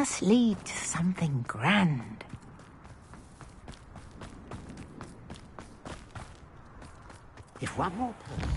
must lead to something grand. If one more person...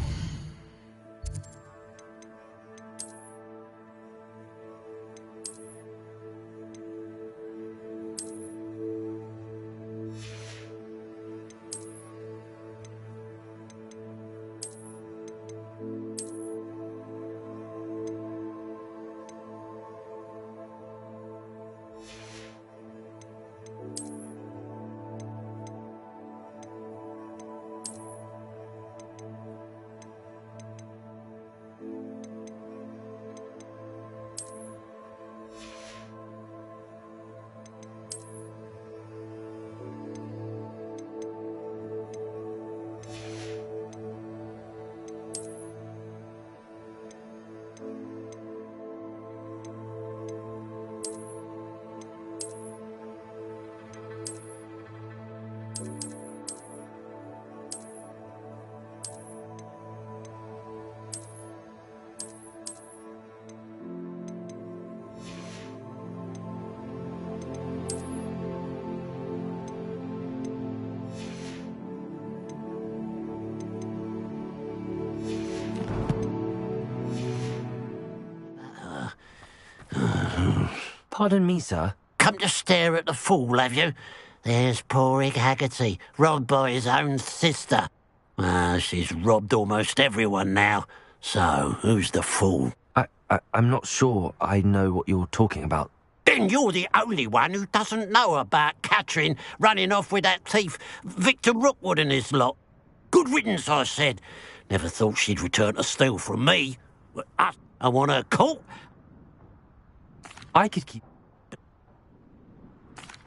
Pardon me, sir. Come to stare at the fool, have you? There's poor Ig Haggerty, robbed by his own sister. She's robbed almost everyone now. So, who's the fool? I'm not sure I know what you're talking about. Then you're the only one who doesn't know about Catherine running off with that thief Victor Rookwood and his lot. Good riddance, I said. Never thought she'd return to steal from me. I want her caught. I could keep...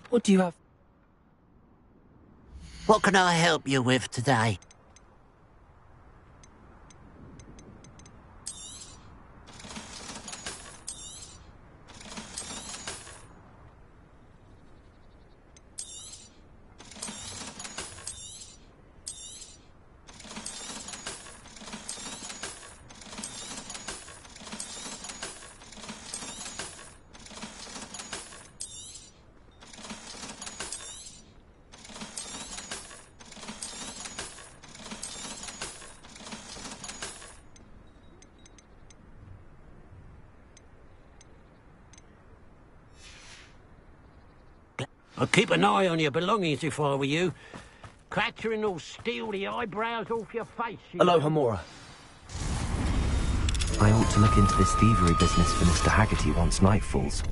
What do you have? What can I help you with today? I'd keep an eye on your belongings if I were you. Catherine will steal the eyebrows off your face. Aloha, Mora. I ought to look into this thievery business for Mr. Haggerty once night falls.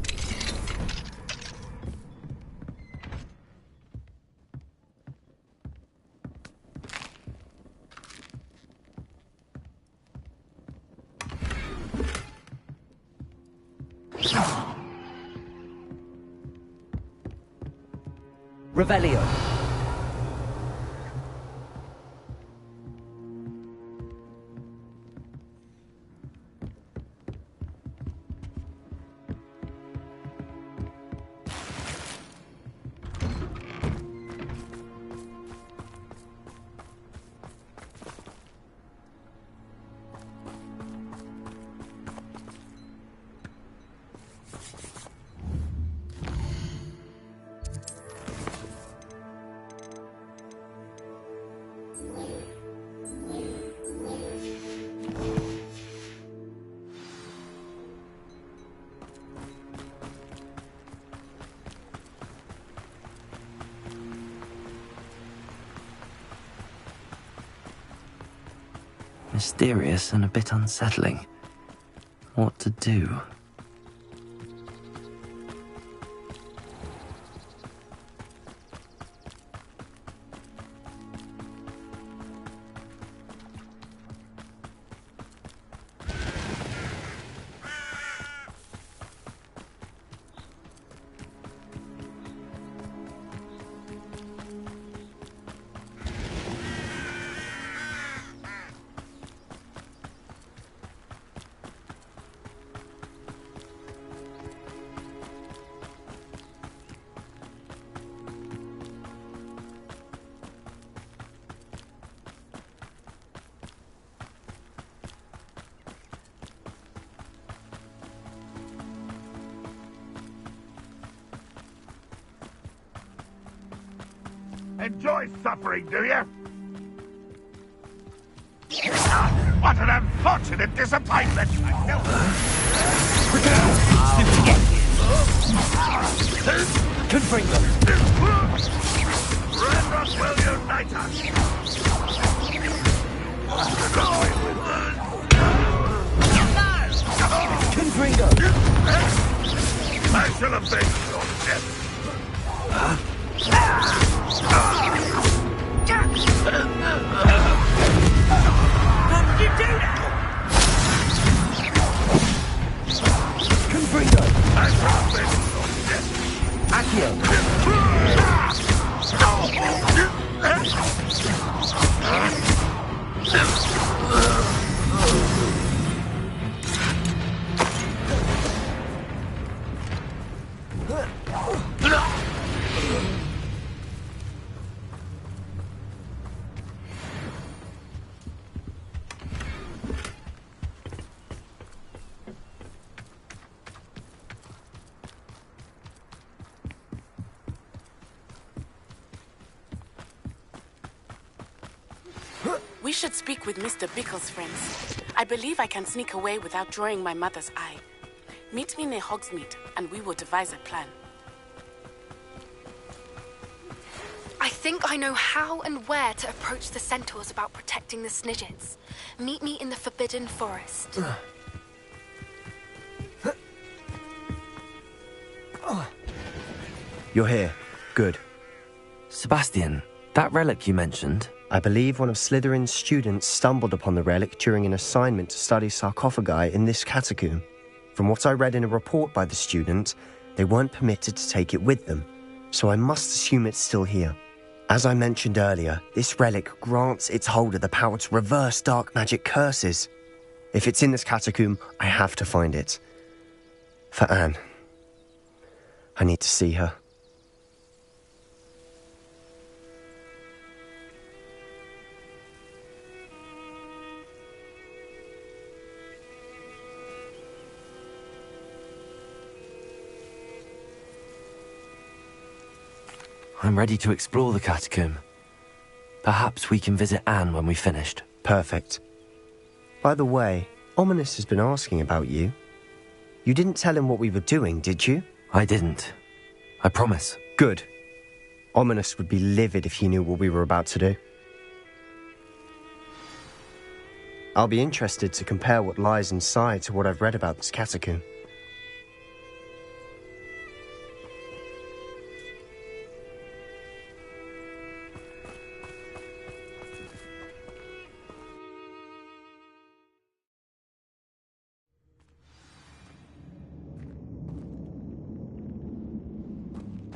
Revelio. Mysterious and a bit unsettling. What to do? Enjoy suffering, do you? What an unfortunate disappointment! Confringo! Redrock will unite us! Confringo! I shall avenge your death! How did you do that? Confringo! I shall avenge your death! Accio! We should speak with Mr. Bickle's friends. I believe I can sneak away without drawing my mother's eye. Meet me near Hogsmeade, and we will devise a plan. I think I know how and where to approach the centaurs about protecting the Snidgets. Meet me in the Forbidden Forest. You're here. Good. Sebastian, that relic you mentioned, I believe one of Slytherin's students stumbled upon the relic during an assignment to study sarcophagi in this catacomb. From what I read in a report by the student, they weren't permitted to take it with them, so I must assume it's still here. As I mentioned earlier, this relic grants its holder the power to reverse dark magic curses. If it's in this catacomb, I have to find it. For Anne. I need to see her. I'm ready to explore the catacomb. Perhaps we can visit Anne when we've finished. Perfect. By the way, Ominous has been asking about you. You didn't tell him what we were doing, did you? I didn't. I promise. Good. Ominous would be livid if he knew what we were about to do. I'll be interested to compare what lies inside to what I've read about this catacomb.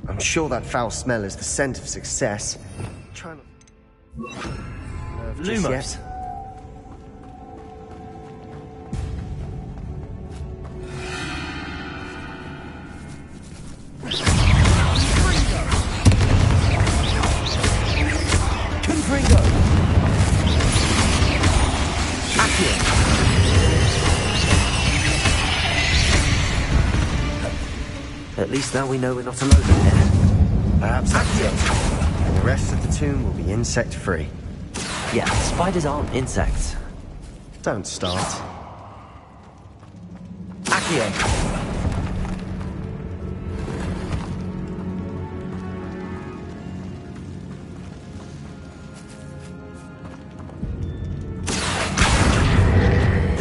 I'm sure that foul smell is the scent of success. Try not... just Lumos. yet. Confringo! Accio! At least now we know we're not alone in here. Perhaps that's it. And the rest of the tomb will be insect-free. Yeah, spiders aren't insects. Don't start. Accio!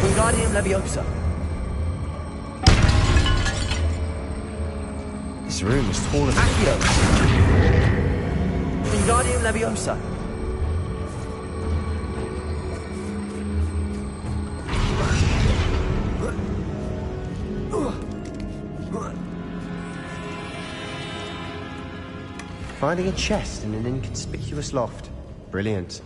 Wingardium Leviosa! This room is taller than... Accio! Wingardium Leviosa! Finding a chest in an inconspicuous loft. Brilliant.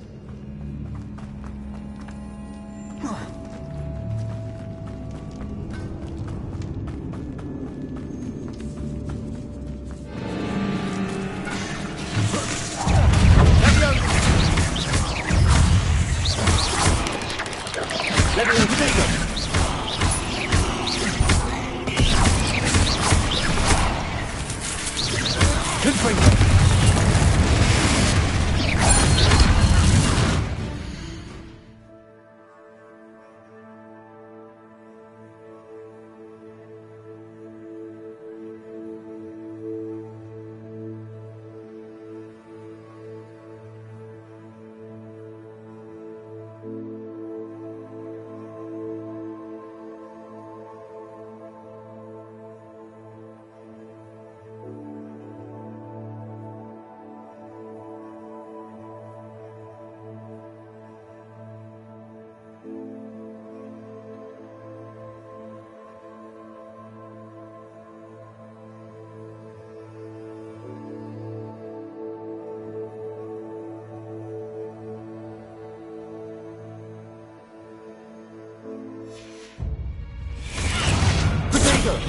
Confringo!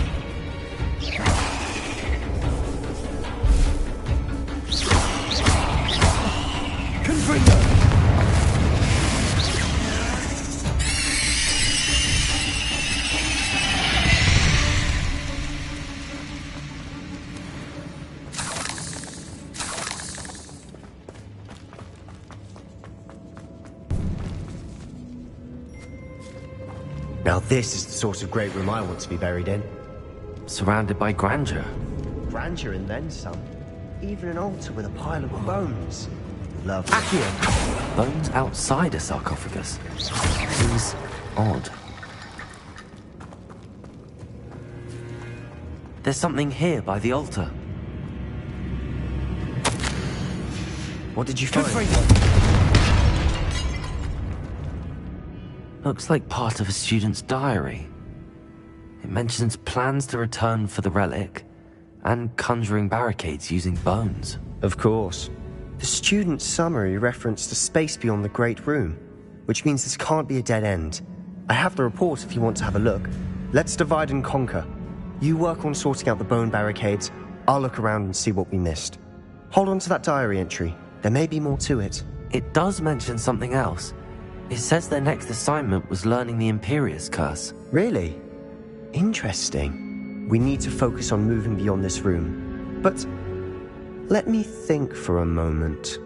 Confringo! Now this is the sort of great room I want to be buried in. Surrounded by grandeur. Grandeur and then some. Even an altar with a pile of bones. Lovely. Accio! Bones outside a sarcophagus. Seems odd. There's something here by the altar. What did you find? Looks like part of a student's diary. It mentions plans to return for the relic and conjuring barricades using bones. Of course. The student's summary referenced a space beyond the Great Room, which means this can't be a dead end. I have the report if you want to have a look. Let's divide and conquer. You work on sorting out the bone barricades. I'll look around and see what we missed. Hold on to that diary entry. There may be more to it. It does mention something else. It says their next assignment was learning the Imperius Curse. Really? Interesting. We need to focus on moving beyond this room. But let me think for a moment.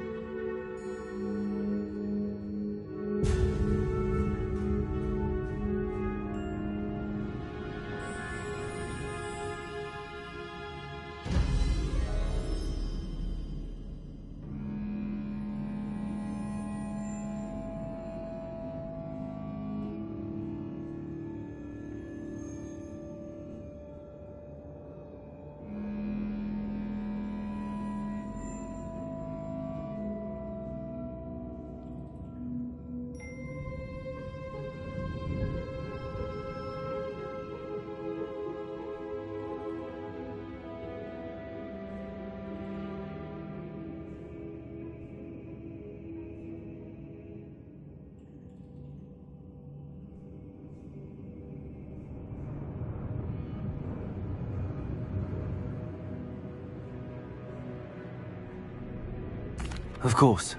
Of course.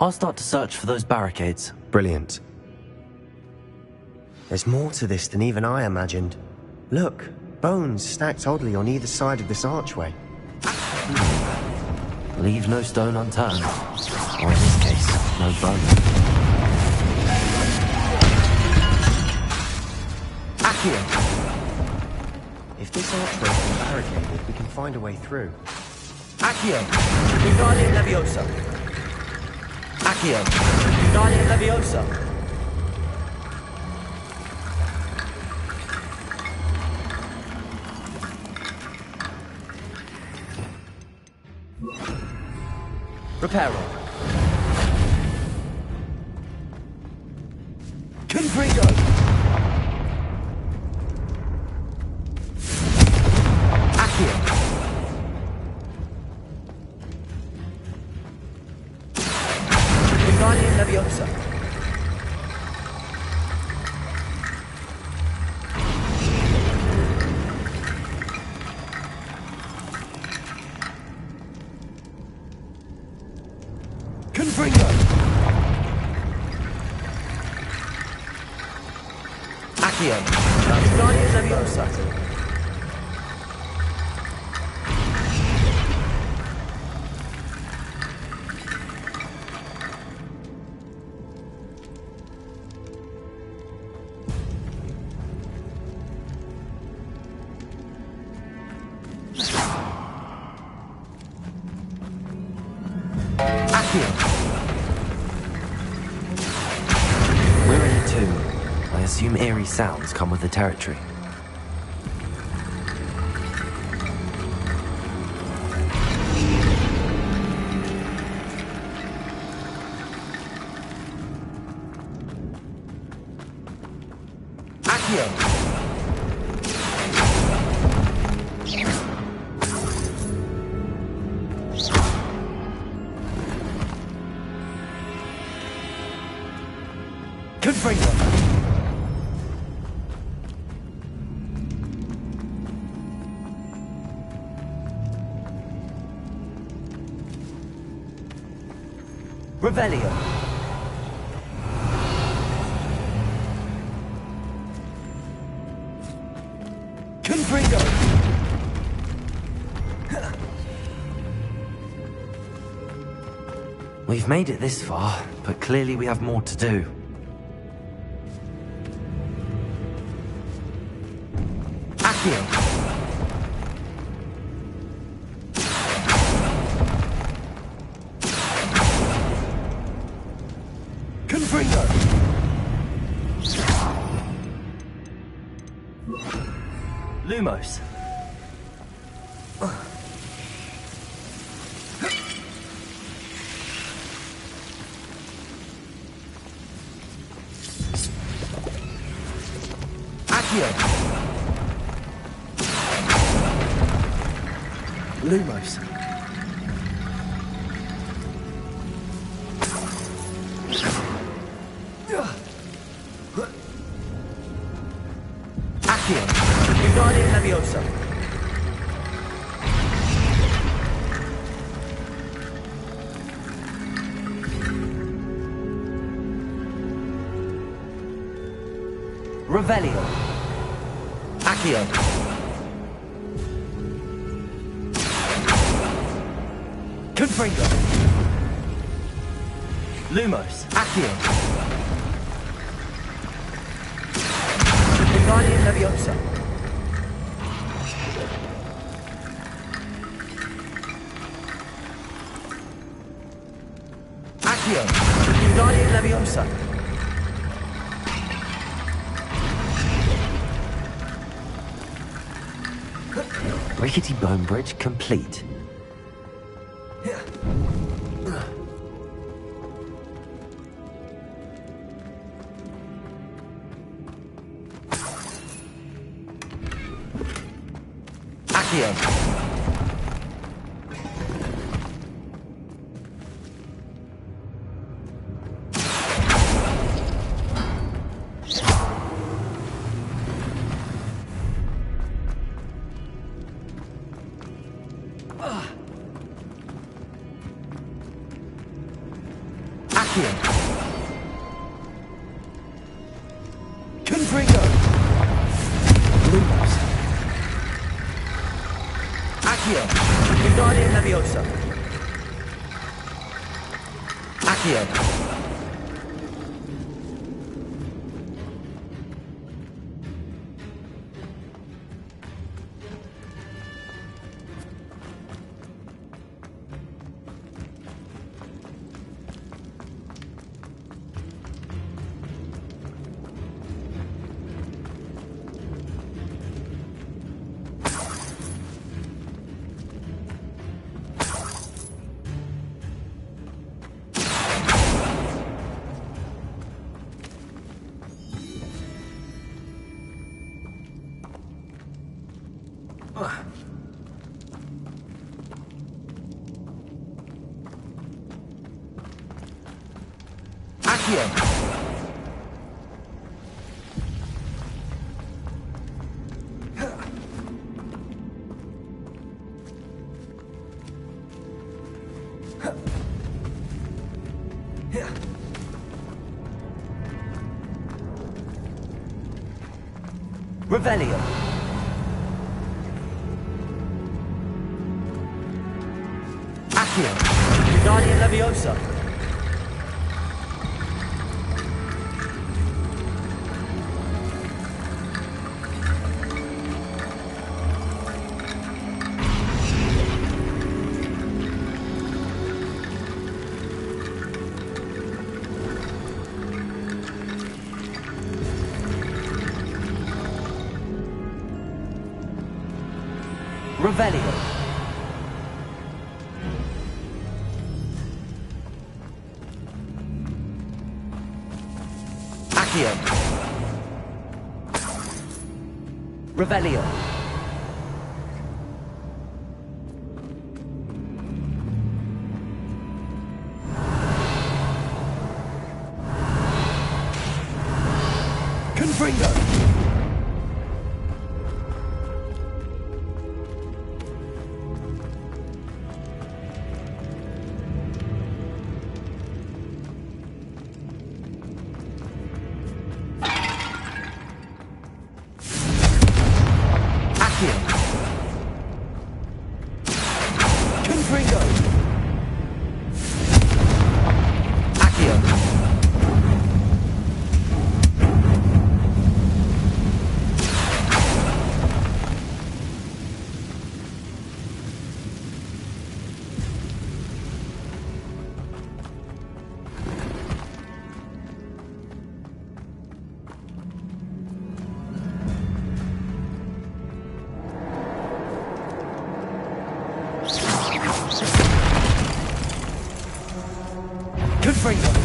I'll start to search for those barricades. Brilliant. There's more to this than even I imagined. Look, bones stacked oddly on either side of this archway. Leave no stone unturned. Or in this case, no bone. Accio! If this archway is barricaded, we can find a way through. Accio! Wingardium Leviosa! Accio! Wingardium Leviosa! Reparo! Confringo! Accio! Wingardium Leviosa! Confringo! Accio! Wingardium Leviosa! We're in a tomb. I assume eerie sounds come with the territory. Accio! Confringo! Revelio. Confringo. We've made it this far, but clearly we have more to do. Accio. Confringo. Lumos. Accio. Lumos. Accio. Guardian Leviosa. Revelio. Accio. Confringo. Lumos. Accio. Guardian Leviosa. Accio. Guardian Leviosa. Rickety Bone Bridge complete. Accio. Accio. Confringo. Lumos. Accio. Guardian Leviosa. Accio. Accio. Revelio. Accio. Guardian Leviosa. Revelio. Accio. Revelio. Confringo. Confringo.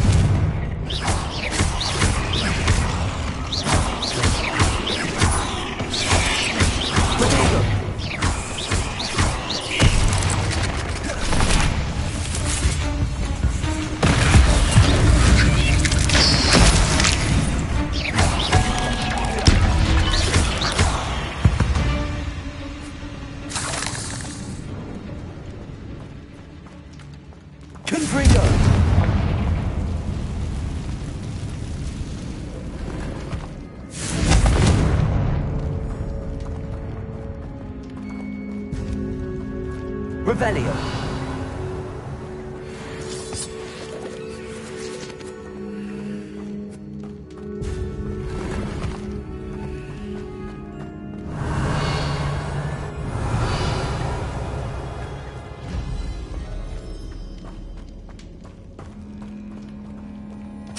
Revelio.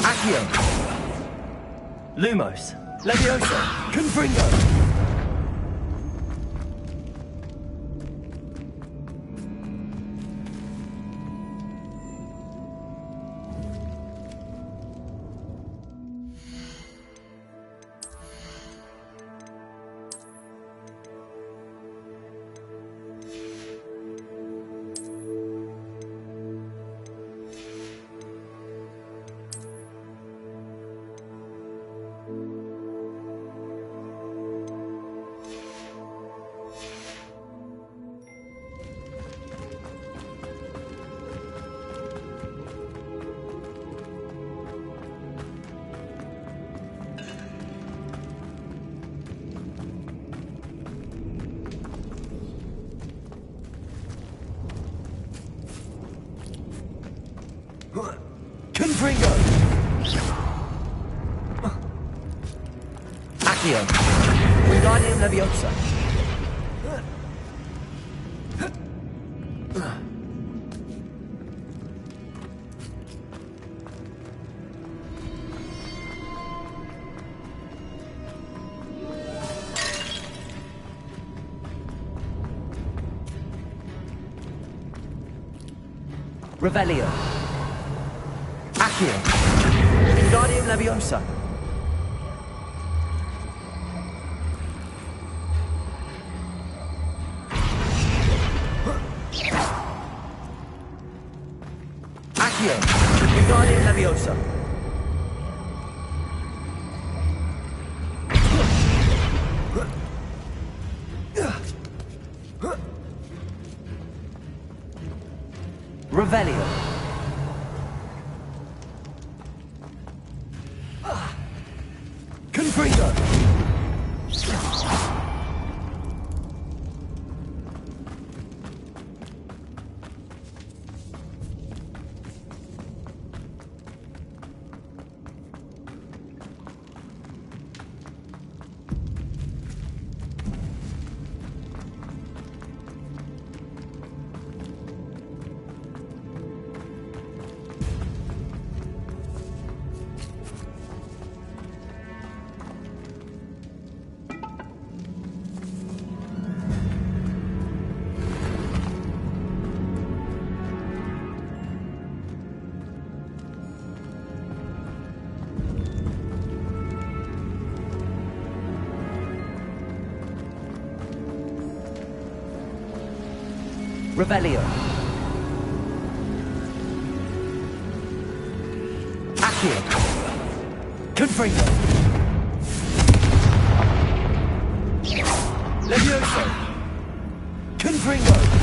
Accio. Lumos. Levioso. Confringo. Confringo! Accio! Wingardium Leviosa! Revelio! Accio! Wingardium Leviosa! Accio! Wingardium Leviosa! Revelio! Confringo! Revelio! Accio! Confringo! Levioso! Confringo!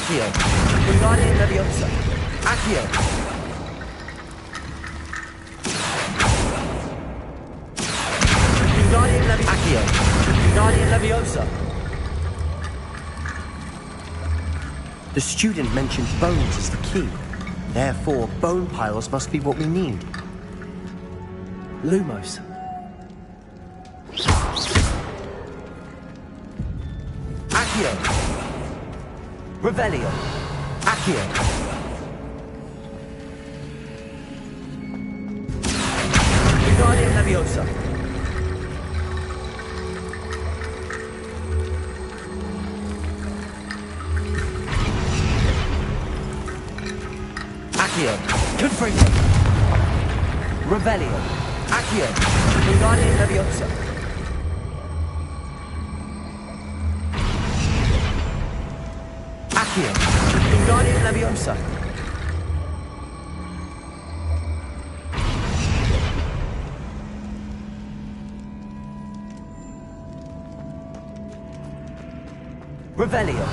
Accio. Wingardium Leviosa. Accio. Wingardium Leviosa. Accio. Wingardium Leviosa. The student mentioned bones as the key. Therefore, bone piles must be what we need. Lumos. Accio. Revelio. Accio. Wingardium Leviosa. Accio. Confringo. Revelio. Accio. Wingardium Leviosa. Accio. Wingardium Leviosa. Revelio.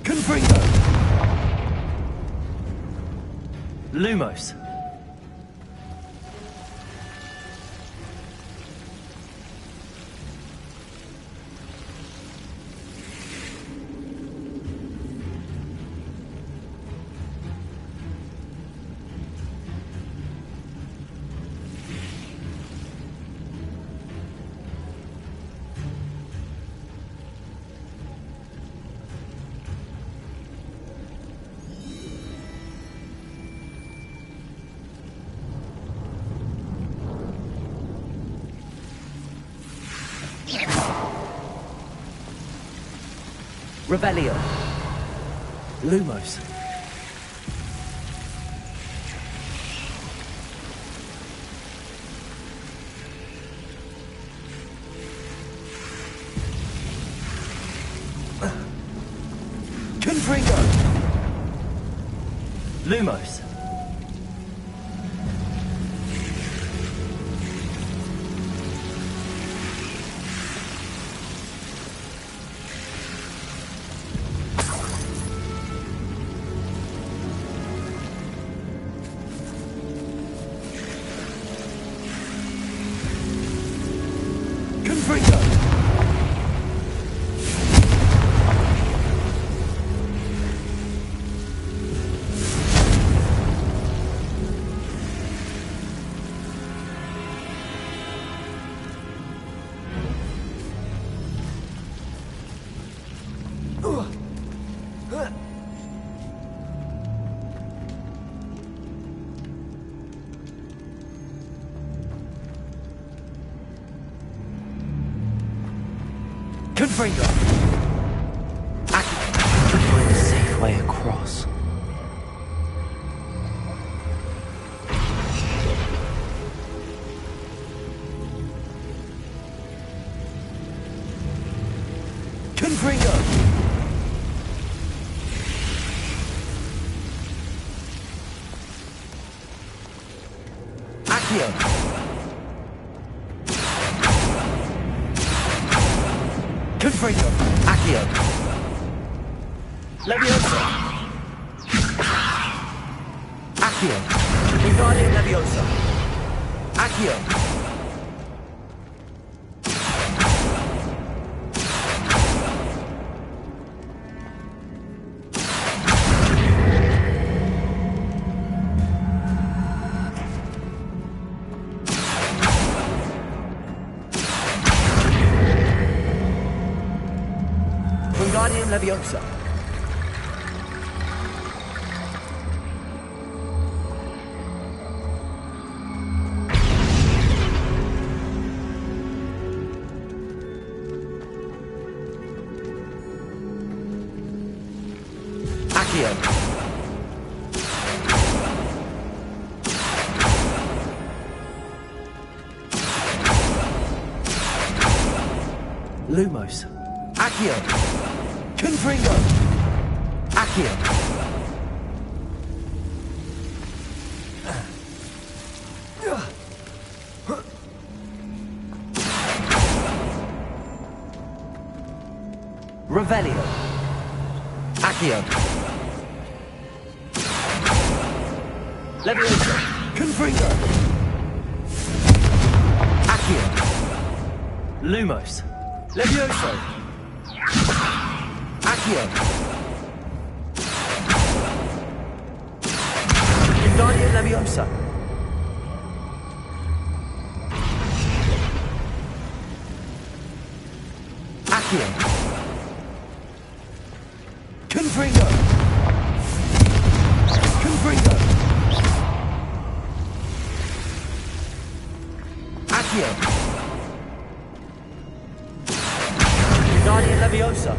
Confringo. Lumos. Revelio. Lumos. Confringo. Lumos. Confringo. Confringo. Find a safe way across. Confringo. Accio. Confringo. Accio. Leviosa. Accio. Wingardium Leviosa. Accio. Wingardium Leviosa. Accio. Lumos. Accio. Confringo. Accio. Revelio. Accio. Leviosa. Confringo. Accio. Lumos. Levioso. Accio. Wingardium Leviosa. Accio. Confringo. Confringo. Accio. Wingardium Leviosa.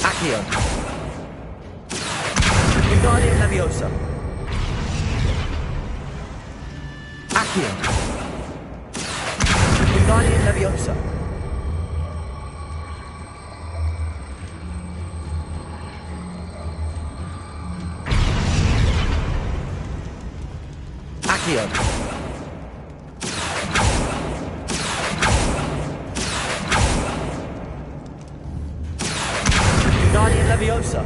Accio. Wingardium Leviosa. Accio. Wingardium Leviosa. Accio. Wingardium Leviosa.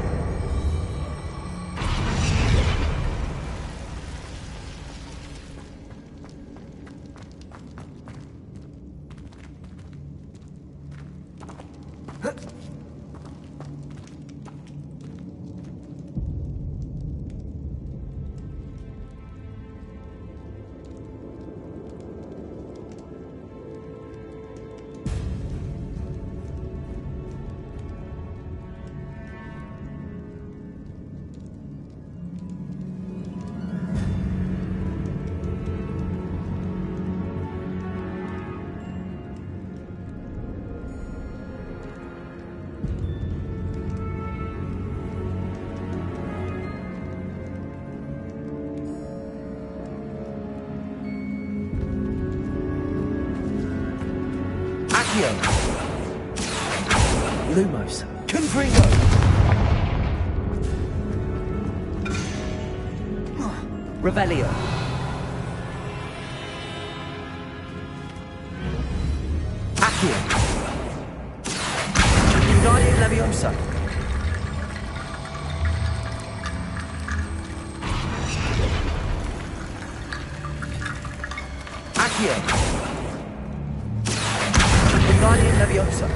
Accio. Lumos. Confringo. Revelio. Accio. Wingardium Leviosa. Accio. Wingardium Leviosa.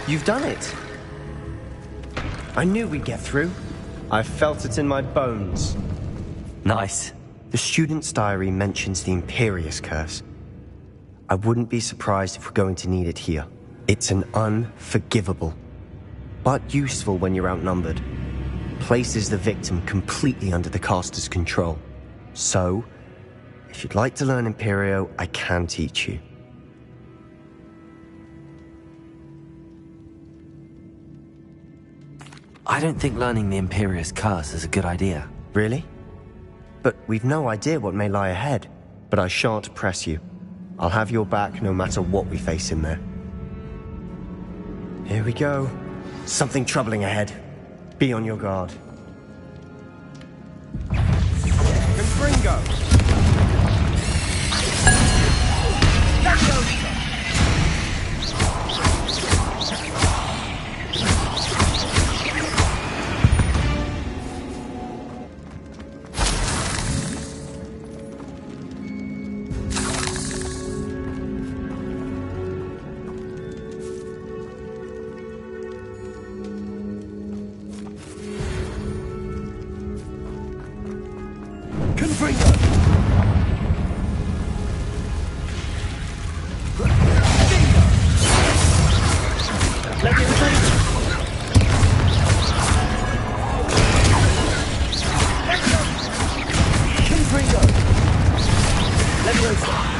You've done it. I knew we'd get through. I felt it in my bones. Nice. The student's diary mentions the Imperious Curse. I wouldn't be surprised if we're going to need it here. It's an unforgivable, but useful when you're outnumbered. Places the victim completely under the caster's control. So, if you'd like to learn Imperio, I can teach you. I don't think learning the Imperious Curse is a good idea. Really? But we've no idea what may lie ahead. But I shan't press you. I'll have your back no matter what we face in there. Here we go. Something troubling ahead. Be on your guard. Confringo. Leviosa.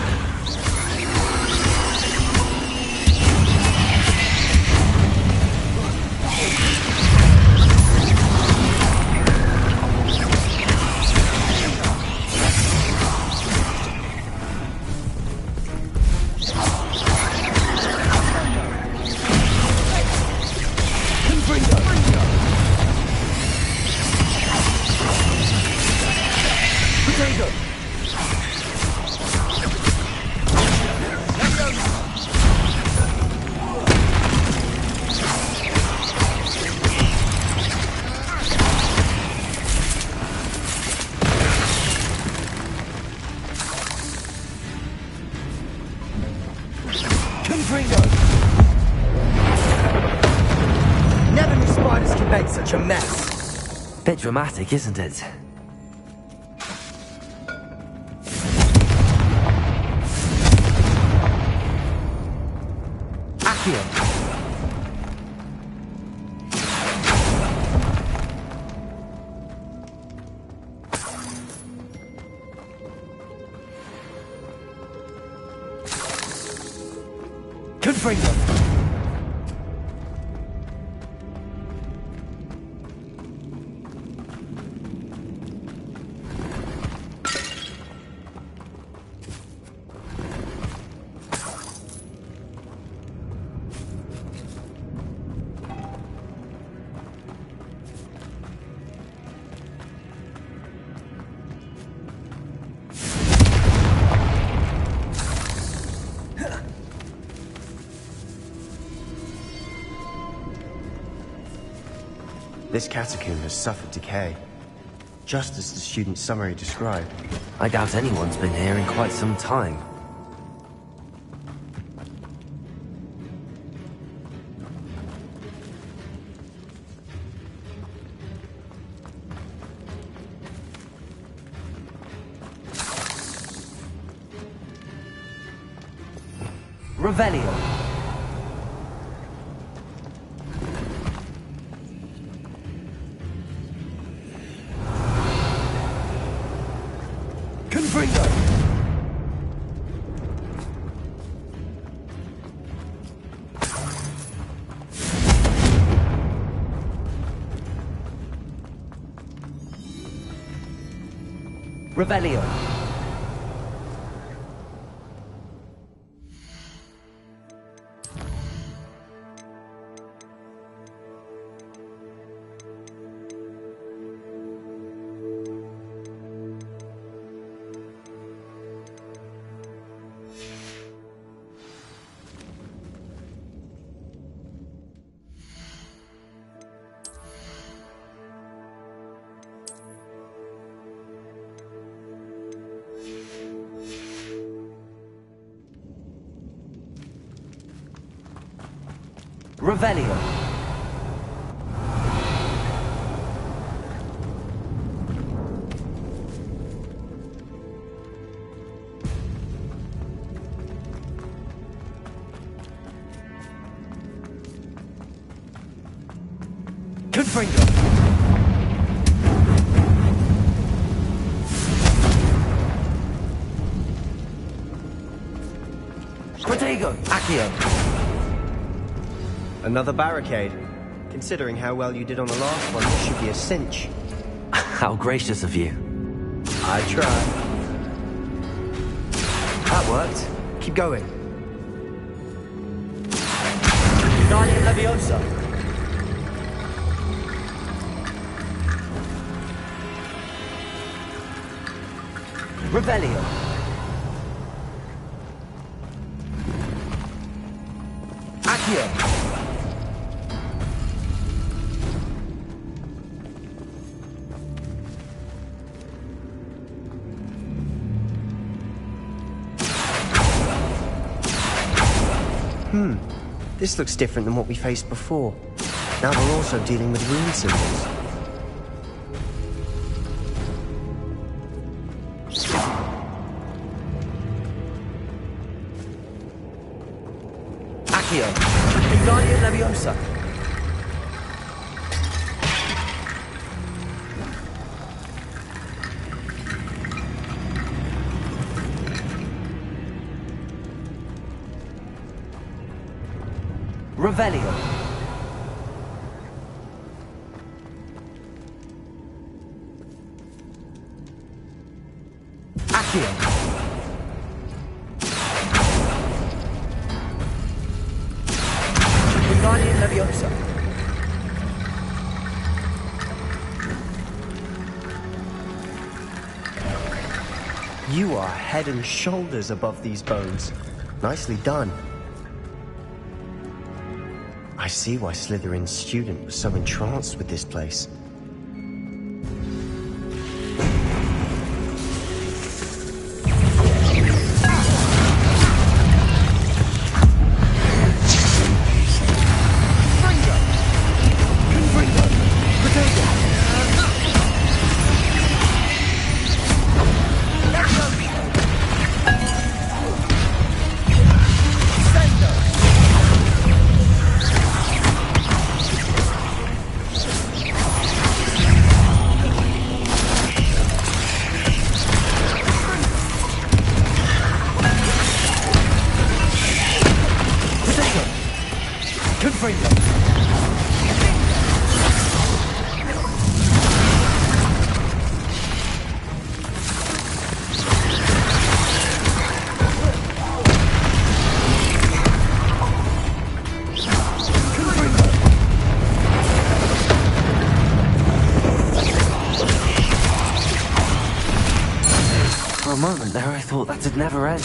Never knew spiders can make such a mess. Bit dramatic, isn't it? Accio. Confringo. This catacomb has suffered decay, just as the student's summary described. I doubt anyone's been here in quite some time. Revelio. Confringo. Revelio. Revelio. Confringo. Protego. Accio. Another barricade. Considering how well you did on the last one, this should be a cinch. How gracious of you. I tried. That worked. Keep going. Guardian Leviosa. Revelio. Accio. This looks different than what we faced before. Now we're also dealing with rune symbols. Accio. Guardian Leviosa. Revelio. Accio. Wingardium Leviosa. You are head and shoulders above these bones. Nicely done. I see why Slytherin's student was so entranced with this place. For a moment there, I thought that'd never end.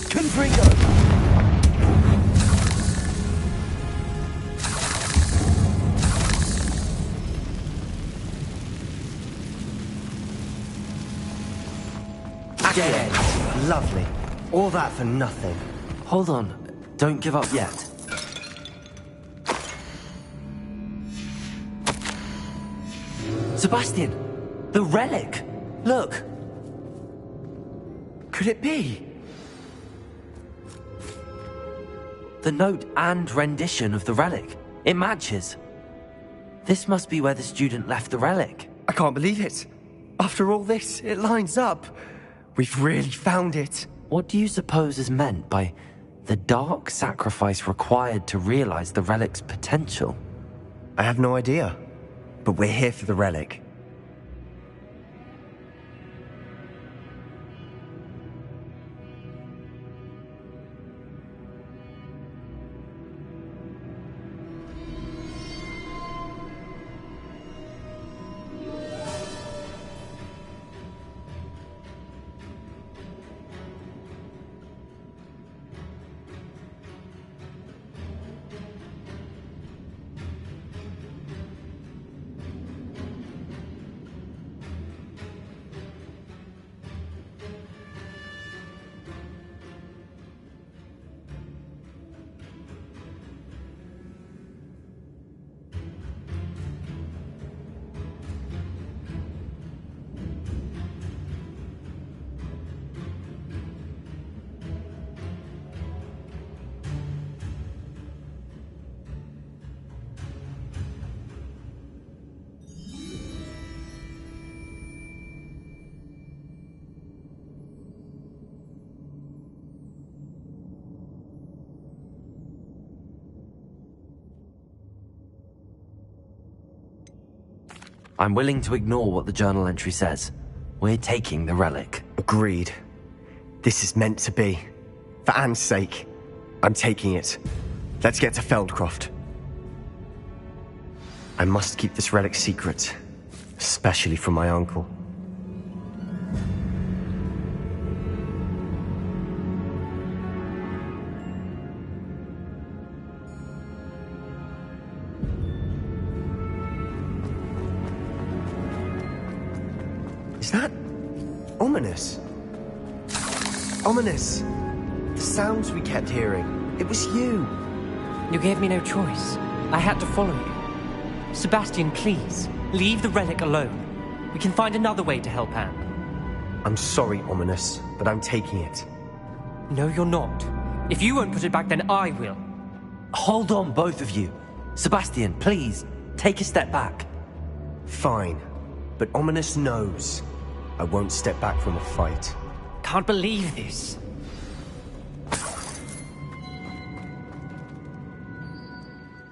Confringo! Dead. Lovely. All that for nothing. Hold on. Don't give up yet. Sebastian! The relic! Look! Could it be? The note and rendition of the relic. It matches. This must be where the student left the relic. I can't believe it. After all this, it lines up. We've really found it. What do you suppose is meant by the dark sacrifice required to realize the relic's potential? I have no idea. But we're here for the relic. I'm willing to ignore what the journal entry says. We're taking the relic. Agreed. This is meant to be. For Anne's sake, I'm taking it. Let's get to Feldcroft. I must keep this relic secret, especially from my uncle. Is that ominous? Ominous! The sounds we kept hearing. It was you. You gave me no choice. I had to follow you. Sebastian, please, leave the relic alone. We can find another way to help Anne. I'm sorry, Ominous, but I'm taking it. No, you're not. If you won't put it back, then I will. Hold on, both of you. Sebastian, please, take a step back. Fine, but Ominous knows I won't step back from a fight. Can't believe this.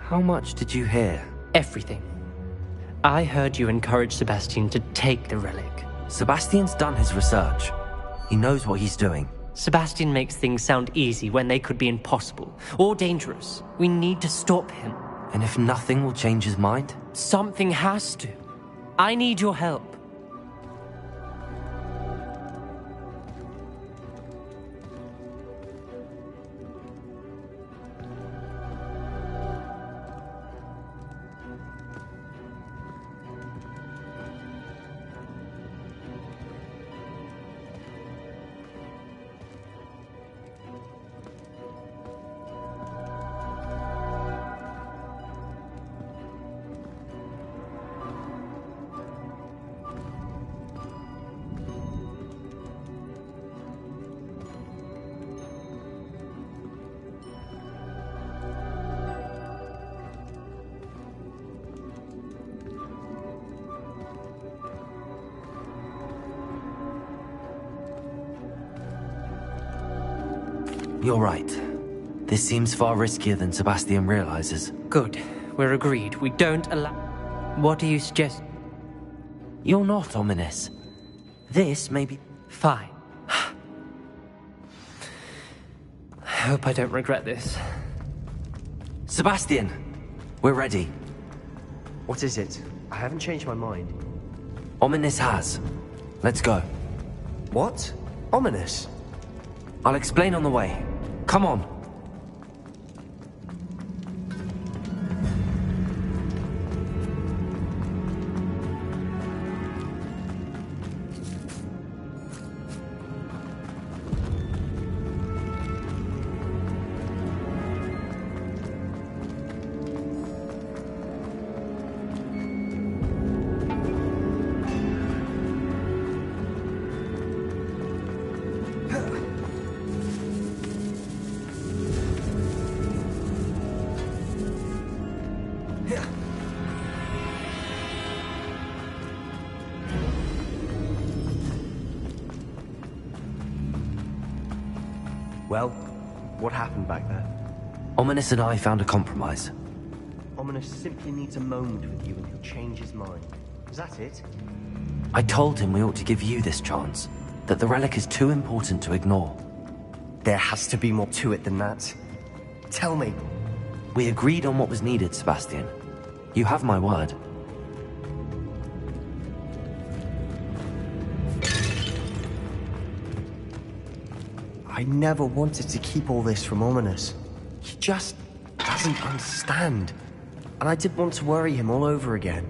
How much did you hear? Everything. I heard you encourage Sebastian to take the relic. Sebastian's done his research. He knows what he's doing. Sebastian makes things sound easy when they could be impossible or dangerous. We need to stop him. And if nothing will change his mind? Something has to. I need your help. You're right. This seems far riskier than Sebastian realizes. Good. We're agreed. We don't allow... What do you suggest? You're not ominous. This may be... Fine. I hope I don't regret this. Sebastian! We're ready. What is it? I haven't changed my mind. Ominous has. Let's go. What? Ominous? I'll explain on the way. Come on. Well, what happened back there? Ominous and I found a compromise. Ominous simply needs a moment with you and he'll change his mind. Is that it? I told him we ought to give you this chance, that the relic is too important to ignore. There has to be more to it than that. Tell me. We agreed on what was needed, Sebastian. You have my word. I never wanted to keep all this from Ominous. He just doesn't understand. And I didn't want to worry him all over again.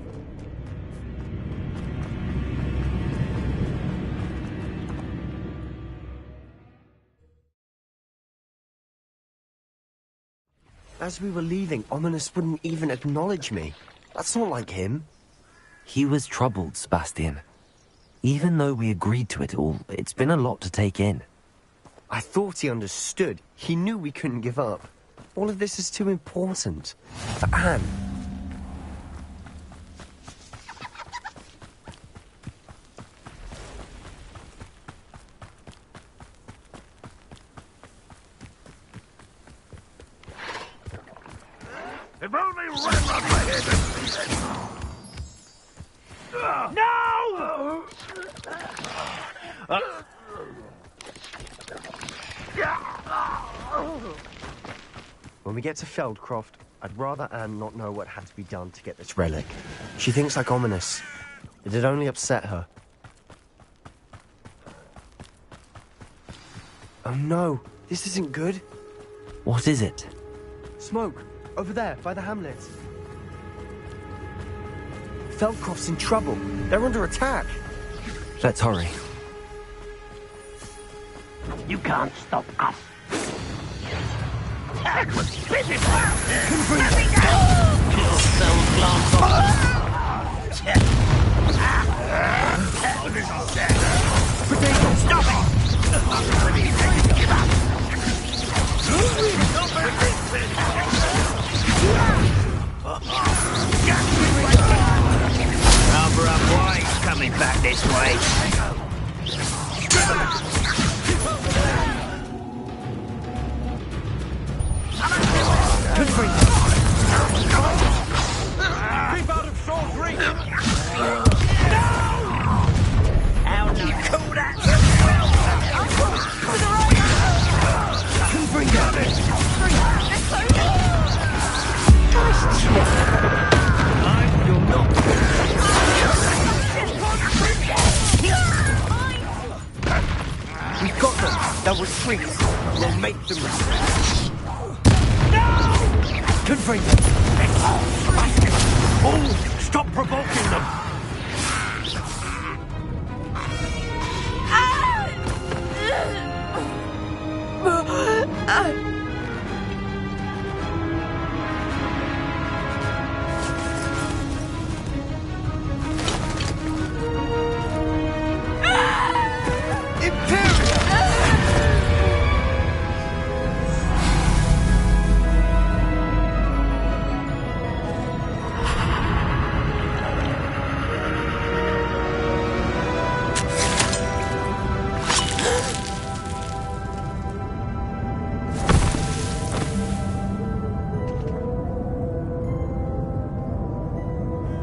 As we were leaving, Ominous wouldn't even acknowledge me. That's not like him. He was troubled, Sebastian. Even though we agreed to it all, it's been a lot to take in. I thought he understood. He knew we couldn't give up. All of this is too important. For Anne. If only ran around my head and... No! When we get to Feldcroft, I'd rather Anne not know what had to be done to get this relic. She thinks like Ominous. It'd only upset her. Oh no, this isn't good. What is it? Smoke, over there, by the hamlet. Feldcroft's in trouble. They're under attack. Let's hurry. You can't stop us. That was pitiful! Kill those glass Stop it! Give up! Cover up, boy. He's coming back this way. Good for you. We've got them. They'll retreat. We'll make them retreat. Confront them. Oh, stop provoking them!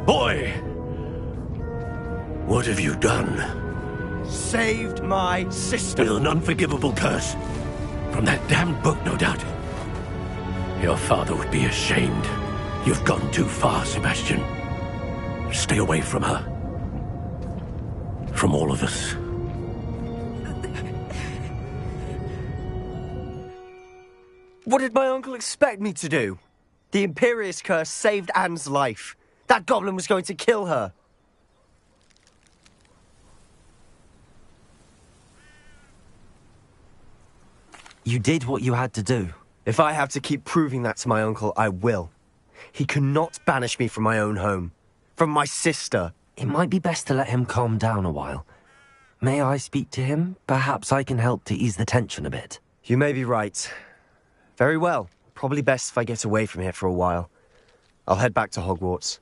Boy! What have you done? Saved my sister. With an unforgivable curse. From that damned book, no doubt. Your father would be ashamed. You've gone too far, Sebastian. Stay away from her. From all of us. What did my uncle expect me to do? The Imperius curse saved Anne's life. That goblin was going to kill her. You did what you had to do. If I have to keep proving that to my uncle, I will. He cannot banish me from my own home. From my sister. It might be best to let him calm down a while. May I speak to him? Perhaps I can help to ease the tension a bit. You may be right. Very well. Probably best if I get away from here for a while. I'll head back to Hogwarts.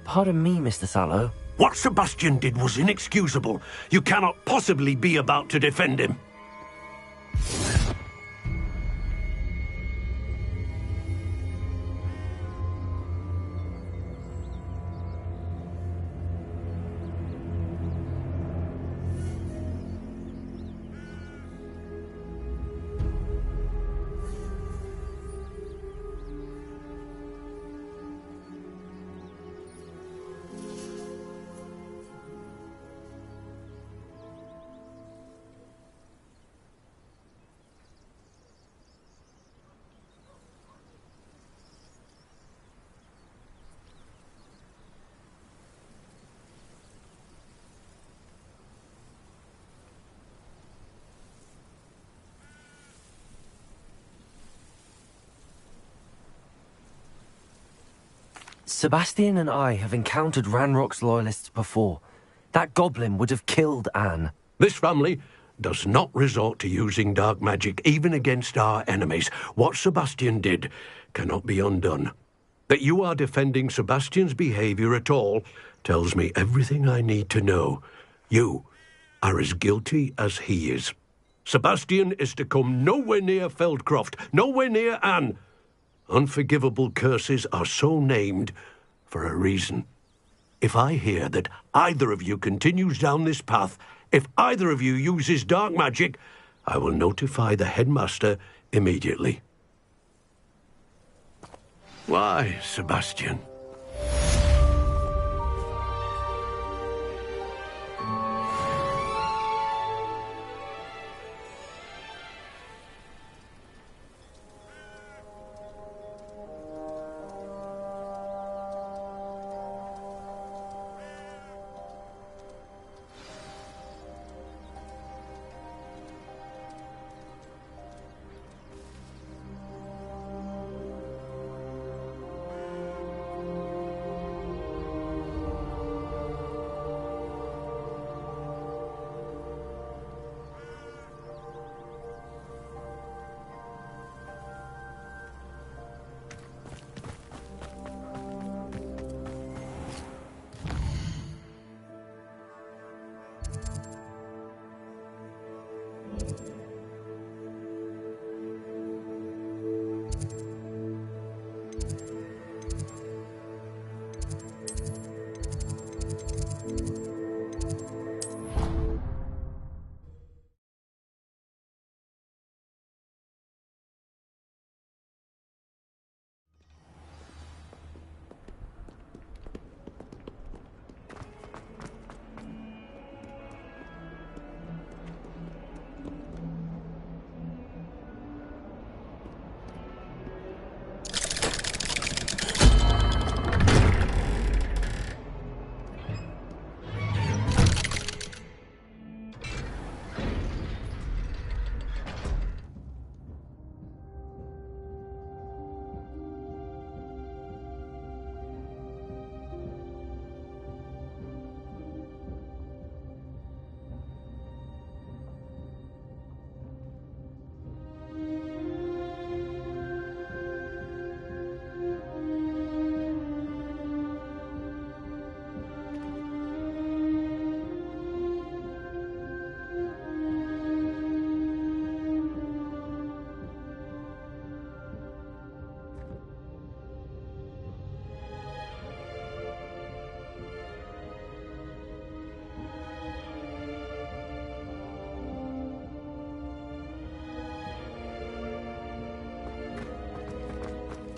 Pardon me, Mr. Sallow. What Sebastian did was inexcusable. You cannot possibly be about to defend him. Sebastian and I have encountered Ranrock's loyalists before. That goblin would have killed Anne. This family does not resort to using dark magic, even against our enemies. What Sebastian did cannot be undone. That you are defending Sebastian's behavior at all tells me everything I need to know. You are as guilty as he is. Sebastian is to come nowhere near Feldcroft, nowhere near Anne. Unforgivable curses are so named for a reason. If I hear that either of you continues down this path, if either of you uses dark magic, I will notify the headmaster immediately. Why, Sebastian?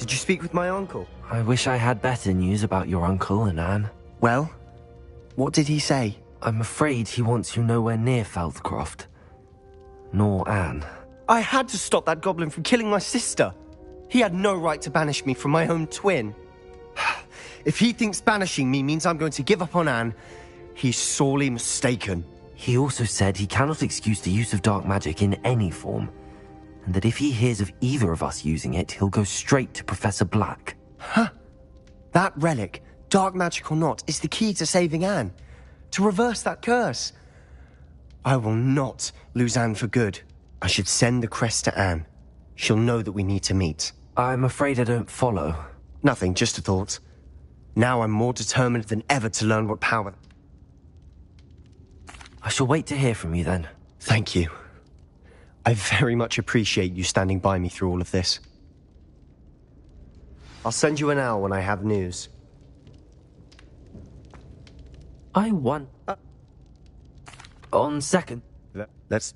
Did you speak with my uncle? I wish I had better news about your uncle and Anne. Well, what did he say? I'm afraid he wants you nowhere near Feldcroft. Nor Anne. I had to stop that goblin from killing my sister. He had no right to banish me from my own twin. If he thinks banishing me means I'm going to give up on Anne, he's sorely mistaken. He also said he cannot excuse the use of dark magic in any form, and that if he hears of either of us using it, he'll go straight to Professor Black. Huh. That relic, dark magic or not, is the key to saving Anne. To reverse that curse. I will not lose Anne for good. I should send the crest to Anne. She'll know that we need to meet. I'm afraid I don't follow. Nothing, just a thought. Now I'm more determined than ever to learn what power... I shall wait to hear from you then. Thank you. I very much appreciate you standing by me through all of this. I'll send you an owl when I have news. I won. On second. Let's...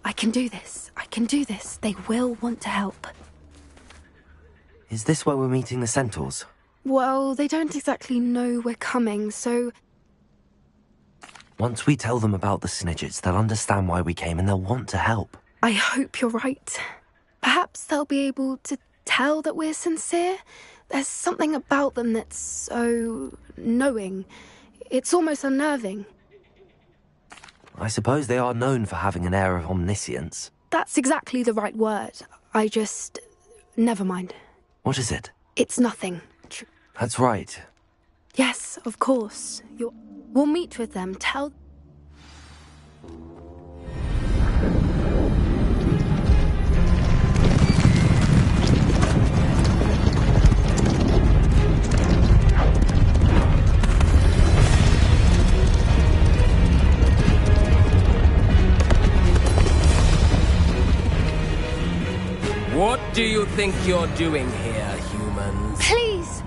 I can do this. I can do this. They will want to help. Is this where we're meeting the centaurs? Well, they don't exactly know we're coming, so... Once we tell them about the Snidgets, they'll understand why we came and they'll want to help. I hope you're right. Perhaps they'll be able to tell that we're sincere. There's something about them that's so... knowing. It's almost unnerving. I suppose they are known for having an air of omniscience. That's exactly the right word. I just... never mind. What is it? It's nothing. That's right. Yes, of course. We'll meet with them. Tell... What do you think you're doing here, humans? Please!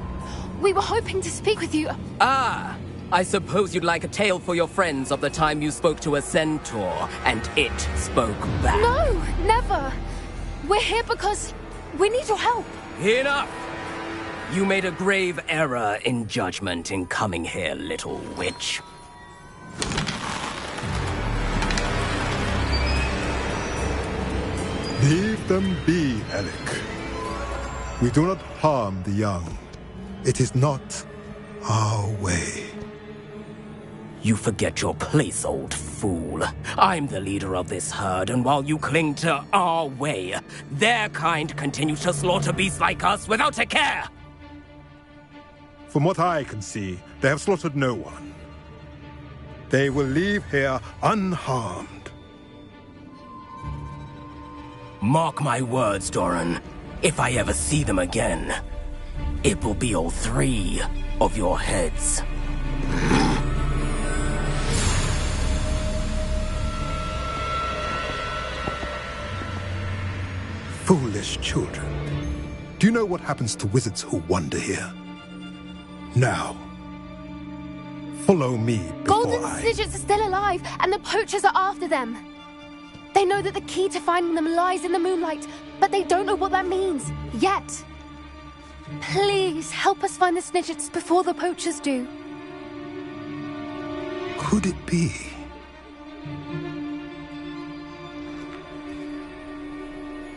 We were hoping to speak with you. Ah, I suppose you'd like a tale for your friends of the time you spoke to a centaur, and it spoke back. No, never. We're here because we need your help. Enough! You made a grave error in judgment in coming here, little witch. Leave them be, Alec. We do not harm the young. It is not our way. You forget your place, old fool. I'm the leader of this herd, and while you cling to our way, their kind continues to slaughter beasts like us without a care! From what I can see, they have slaughtered no one. They will leave here unharmed. Mark my words, Doran. If I ever see them again, it will be all 3 of your heads. Foolish children. Do you know what happens to wizards who wander here? Now, follow me before Golden Snidgets are still alive, and the poachers are after them. They know that the key to finding them lies in the moonlight, but they don't know what that means, yet. Please, help us find the Snidgets before the poachers do. Could it be?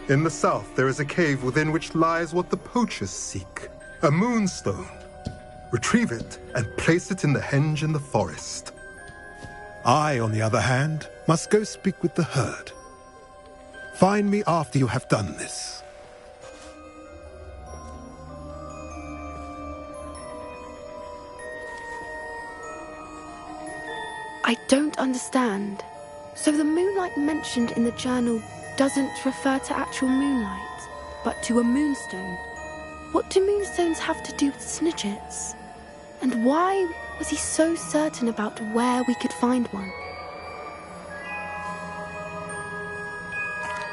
In the south, there is a cave within which lies what the poachers seek. A moonstone. Retrieve it and place it in the henge in the forest. I, on the other hand, must go speak with the herd. Find me after you have done this. I don't understand. So the moonlight mentioned in the journal doesn't refer to actual moonlight, but to a moonstone. What do moonstones have to do with Snidgets? And why was he so certain about where we could find one?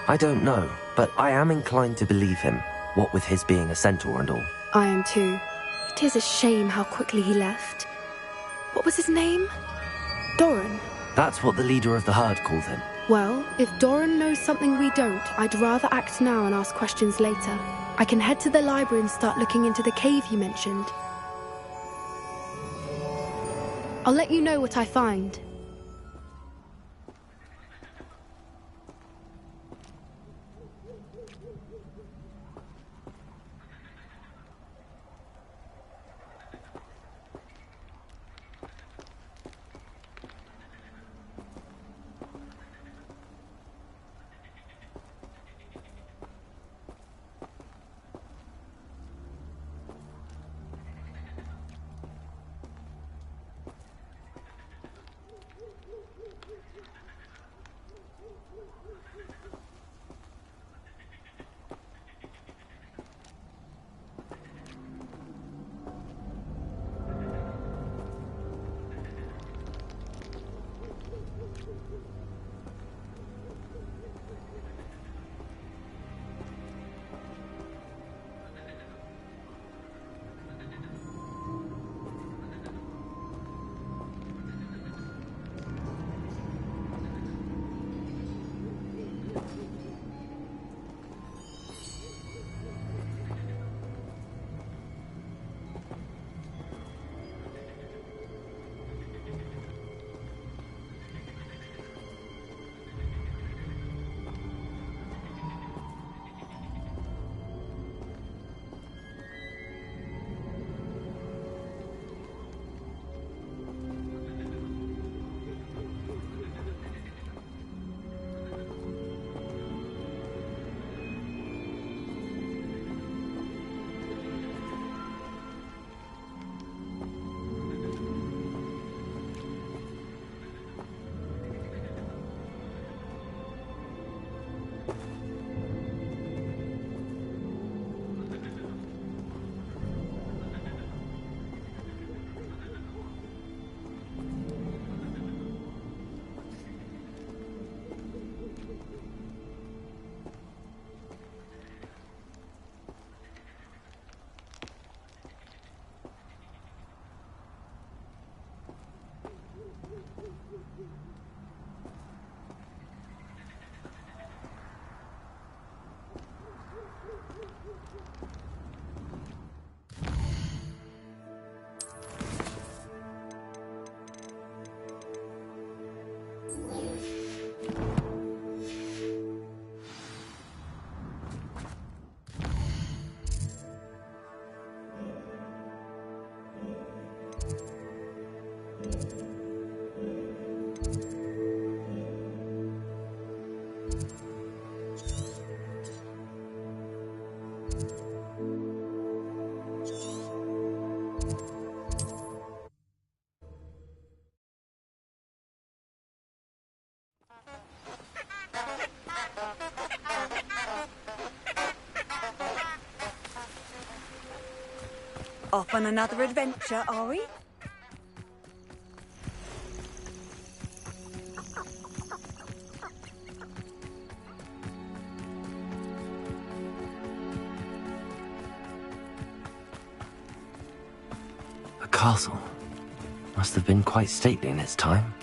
I don't know, but I am inclined to believe him, what with his being a centaur and all. I am too. It is a shame how quickly he left. What was his name? Doran. That's what the leader of the herd called him. Well, if Doran knows something we don't, I'd rather act now and ask questions later. I can head to the library and start looking into the cave you mentioned. I'll let you know what I find. Off on another adventure, are we? A castle. Must have been quite stately in its time.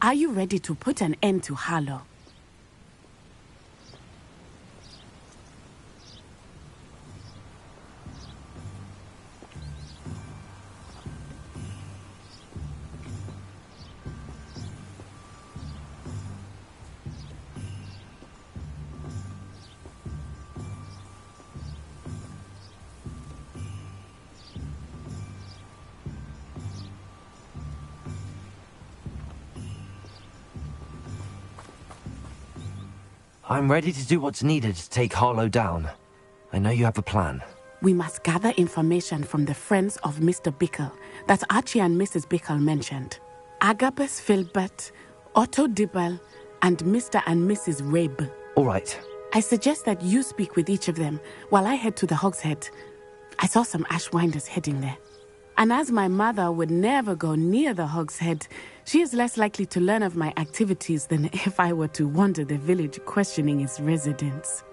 Are you ready to put an end to Harlow? I'm ready to do what's needed to take Harlow down. I know you have a plan. We must gather information from the friends of Mr. Bickle that Archie and Mrs. Bickle mentioned. Agabus Filbert, Otto Dibble, and Mr. and Mrs. Rabe. All right. I suggest that you speak with each of them while I head to the Hogshead. I saw some Ashwinders heading there. And as my mother would never go near the Hogshead, she is less likely to learn of my activities than if I were to wander the village questioning its residents.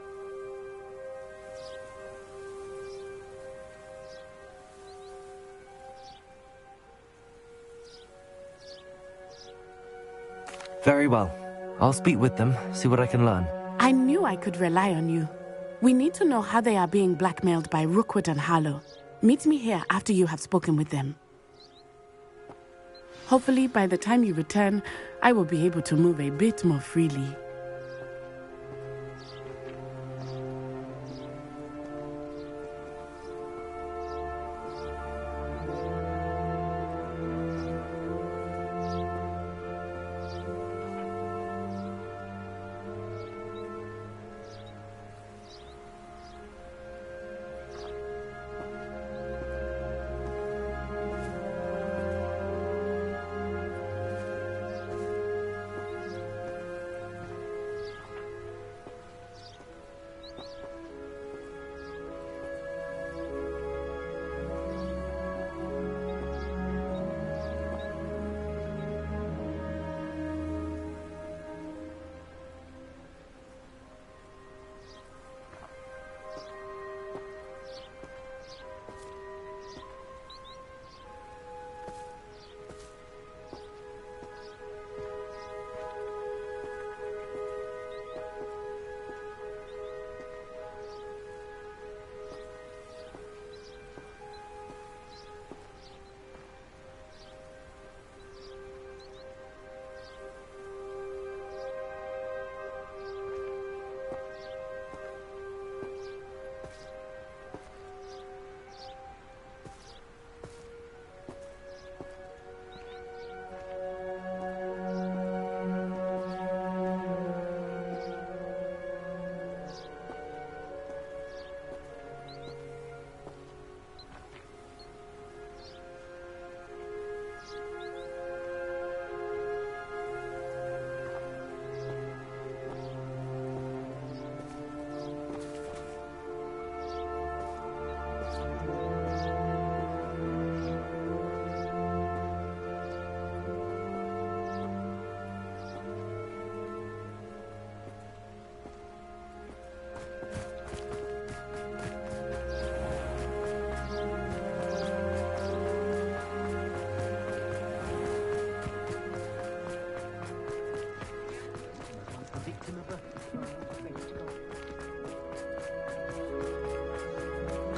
Very well. I'll speak with them, see what I can learn. I knew I could rely on you. We need to know how they are being blackmailed by Rookwood and Harlow. Meet me here after you have spoken with them. Hopefully, by the time you return, I will be able to move a bit more freely.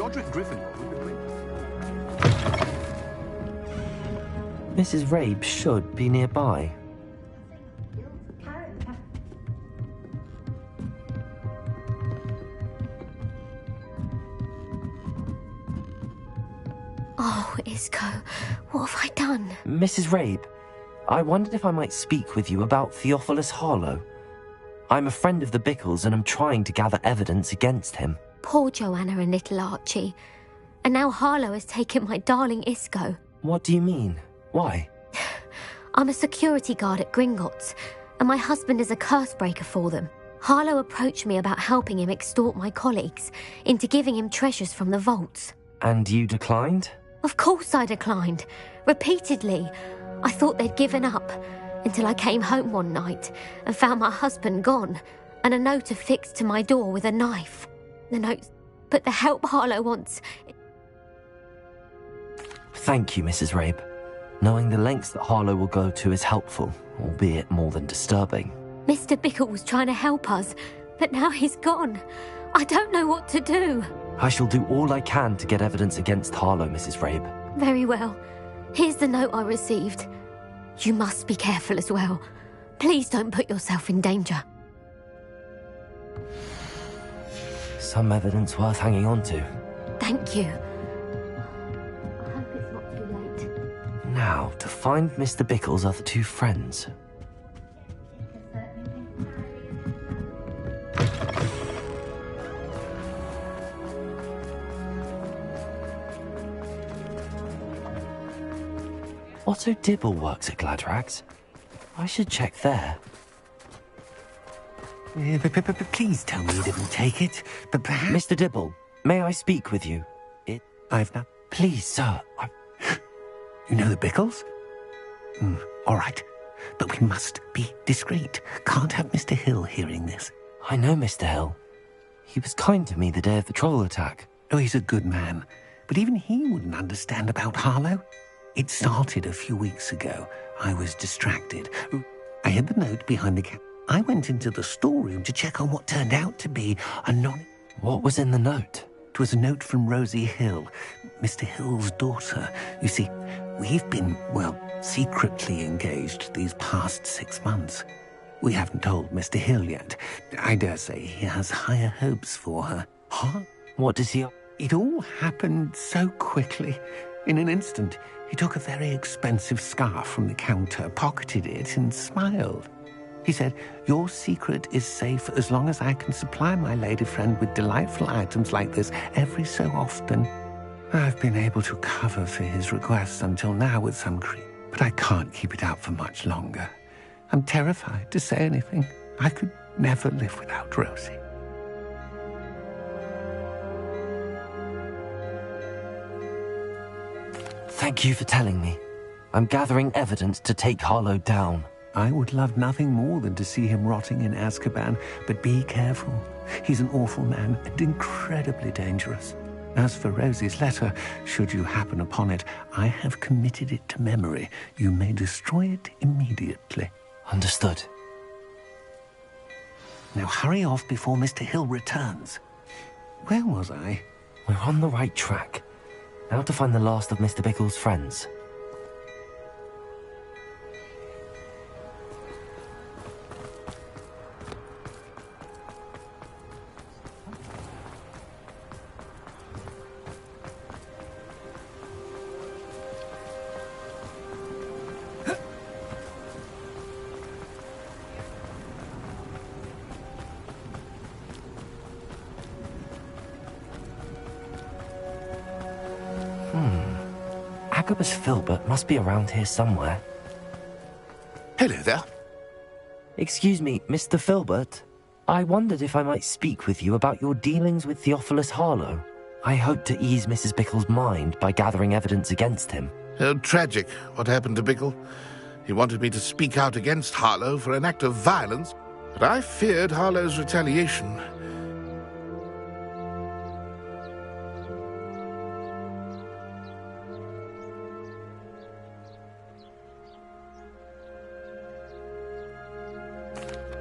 Godric Griffin. Mrs. Rabe should be nearby. Oh, Isco, what have I done? Mrs. Rabe, I wondered if I might speak with you about Theophilus Harlow. I'm a friend of the Bickles and I'm trying to gather evidence against him. Poor Joanna and little Archie. And now Harlow has taken my darling Isco. What do you mean? Why? I'm a security guard at Gringotts, and my husband is a curse breaker for them. Harlow approached me about helping him extort my colleagues into giving him treasures from the vaults. And you declined? Of course I declined. Repeatedly. I thought they'd given up, until I came home one night and found my husband gone, and a note affixed to my door with a knife. The note, but the help Harlow wants... Thank you, Mrs. Rabe. Knowing the lengths that Harlow will go to is helpful, albeit more than disturbing. Mr. Bickle was trying to help us, but now he's gone. I don't know what to do. I shall do all I can to get evidence against Harlow, Mrs. Rabe. Very well. Here's the note I received. You must be careful as well. Please don't put yourself in danger. Some evidence worth hanging on to. Thank you. I hope it's not too late. Now, to find Mr. Bickle's other two friends. Otto Dibble works at Gladrags. I should check there. Please tell me you didn't take it. But perhaps... Mr. Dibble, may I speak with you? I've not... Please, sir. You know the Bickles? All right. But we must be discreet. Can't have Mr. Hill hearing this. I know Mr. Hill. He was kind to me the day of the troll attack. Oh, he's a good man. But even he wouldn't understand about Harlow. It started a few weeks ago. I was distracted. I hid the note behind the cat. I went into the storeroom to check on what turned out to be a non... What was in the note? It was a note from Rosie Hill, Mr. Hill's daughter. You see, we've been, well, secretly engaged these past 6 months. We haven't told Mr. Hill yet. I dare say he has higher hopes for her. Huh? What does he... It all happened so quickly. In an instant, he took a very expensive scarf from the counter, pocketed it, and smiled. He said, "Your secret is safe as long as I can supply my lady friend with delightful items like this every so often." I've been able to cover for his requests until now with some cream, but I can't keep it out for much longer. I'm terrified to say anything. I could never live without Rosie. Thank you for telling me. I'm gathering evidence to take Harlow down. I would love nothing more than to see him rotting in Azkaban, but be careful. He's an awful man and incredibly dangerous. As for Rosie's letter, should you happen upon it, I have committed it to memory. You may destroy it immediately. Understood. Now hurry off before Mr. Hill returns. Where was I? We're on the right track. Now to find the last of Mr. Bickle's friends. Agabus Filbert must be around here somewhere. Hello there. Excuse me, Mr. Filbert. I wondered if I might speak with you about your dealings with Theophilus Harlow. I hope to ease Mrs. Bickle's mind by gathering evidence against him. Tragic, what happened to Bickle. He wanted me to speak out against Harlow for an act of violence, but I feared Harlow's retaliation.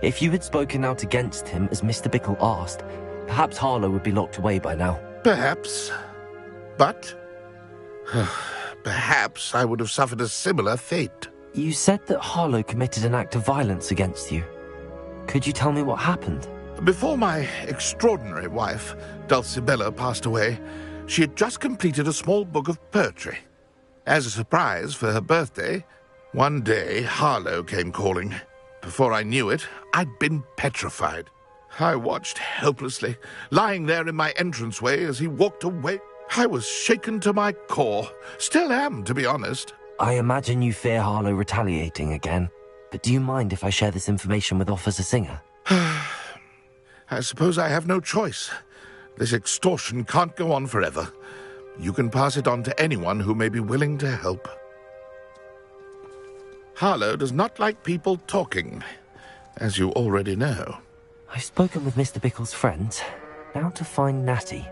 If you had spoken out against him as Mr. Bickle asked, perhaps Harlow would be locked away by now. Perhaps. But perhaps I would have suffered a similar fate. You said that Harlow committed an act of violence against you. Could you tell me what happened? Before my extraordinary wife, Dulcibella, passed away, she had just completed a small book of poetry. As a surprise for her birthday, one day Harlow came calling. Before I knew it, I'd been petrified. I watched helplessly, lying there in my entranceway as he walked away. I was shaken to my core. Still am, to be honest. I imagine you fear Harlow retaliating again, but do you mind if I share this information with Officer Singer? I suppose I have no choice. This extortion can't go on forever. You can pass it on to anyone who may be willing to help. Harlow does not like people talking, as you already know. I've spoken with Mr. Bickle's friends. Now to find Natty.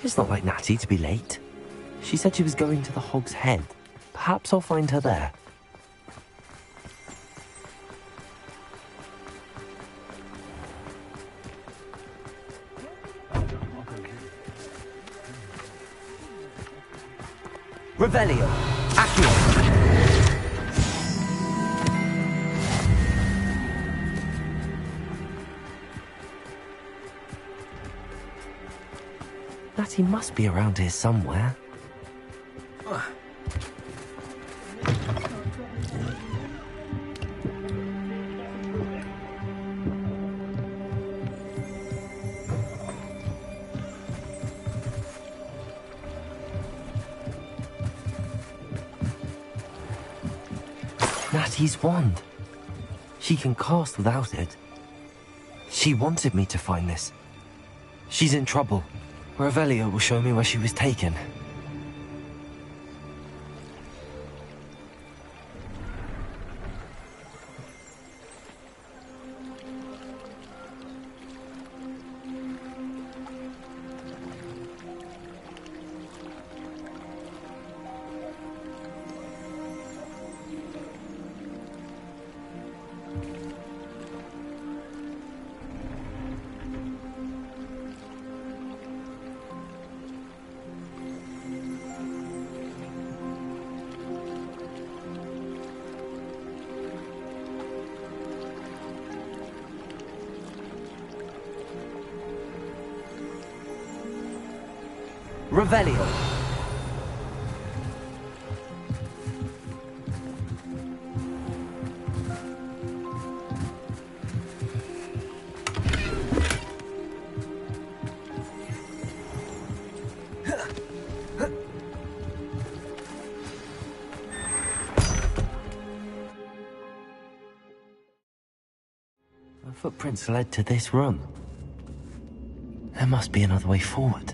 It's not like Natty to be late. She said she was going to the Hog's Head. Perhaps I'll find her there. Revelio. Accio. Natty must be around here somewhere. Natty's wand. She can cast without it. She wanted me to find this. She's in trouble. Revelio will show me where she was taken. Revelio. The footprints led to this room. There must be another way forward.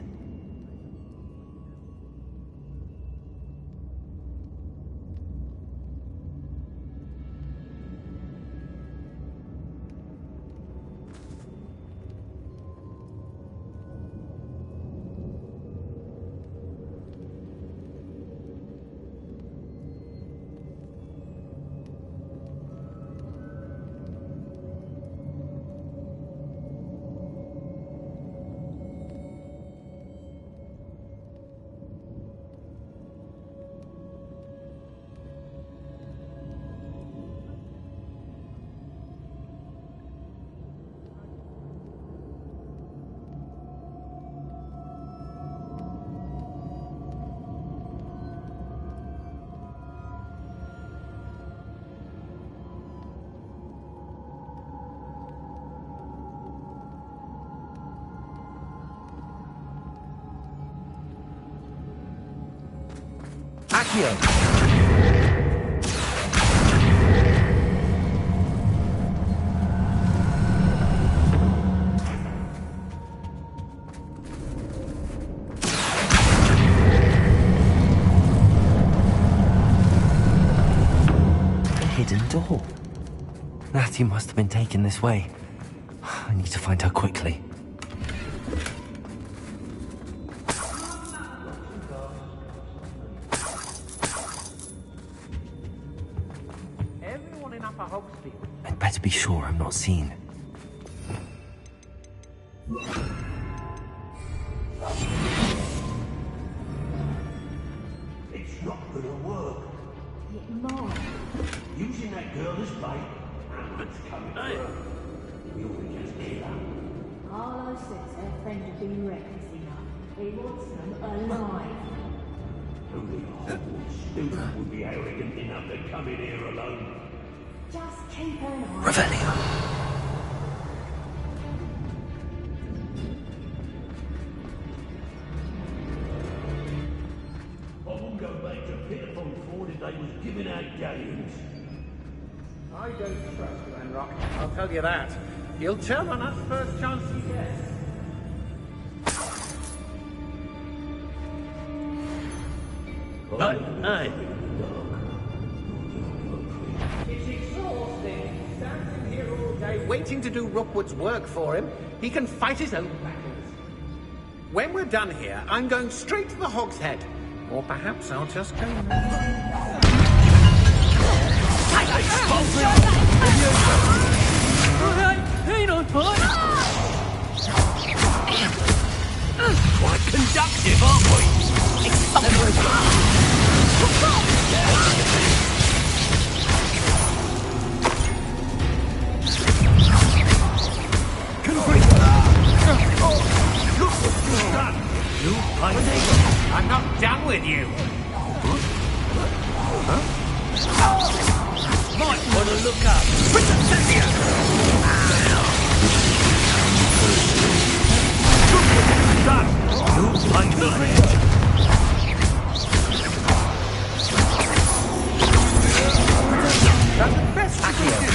Hidden door. Natty must have been taken this way. I need to find her quickly. Everyone in Upper Hogsfield. I'd better be sure I'm not seen. It's not gonna work. It might. Using that girl as bait, Hamlet's coming for her. We ought to just kill her. Harlow says her friend had been reckless enough. He wants them alive. Only a Hogwarts student would be arrogant enough to come in here alone. Just keep an eye. Revelio. I wouldn't go back to Pitiful Ford if they was giving out games. I don't trust Ranrock, I'll tell you that. He'll turn on us first chance he gets. Hey. It's exhausting. Standing here all day waiting to do Rookwood's work for him. He can fight his own battles. When we're done here, I'm going straight to the Hog's Head. Or perhaps I'll just go Ain't on fire! Quite conductive, aren't we? Look what you've done! You played. I'm not done with you. Might want to look up. Princess done! You played. That's the best I can do.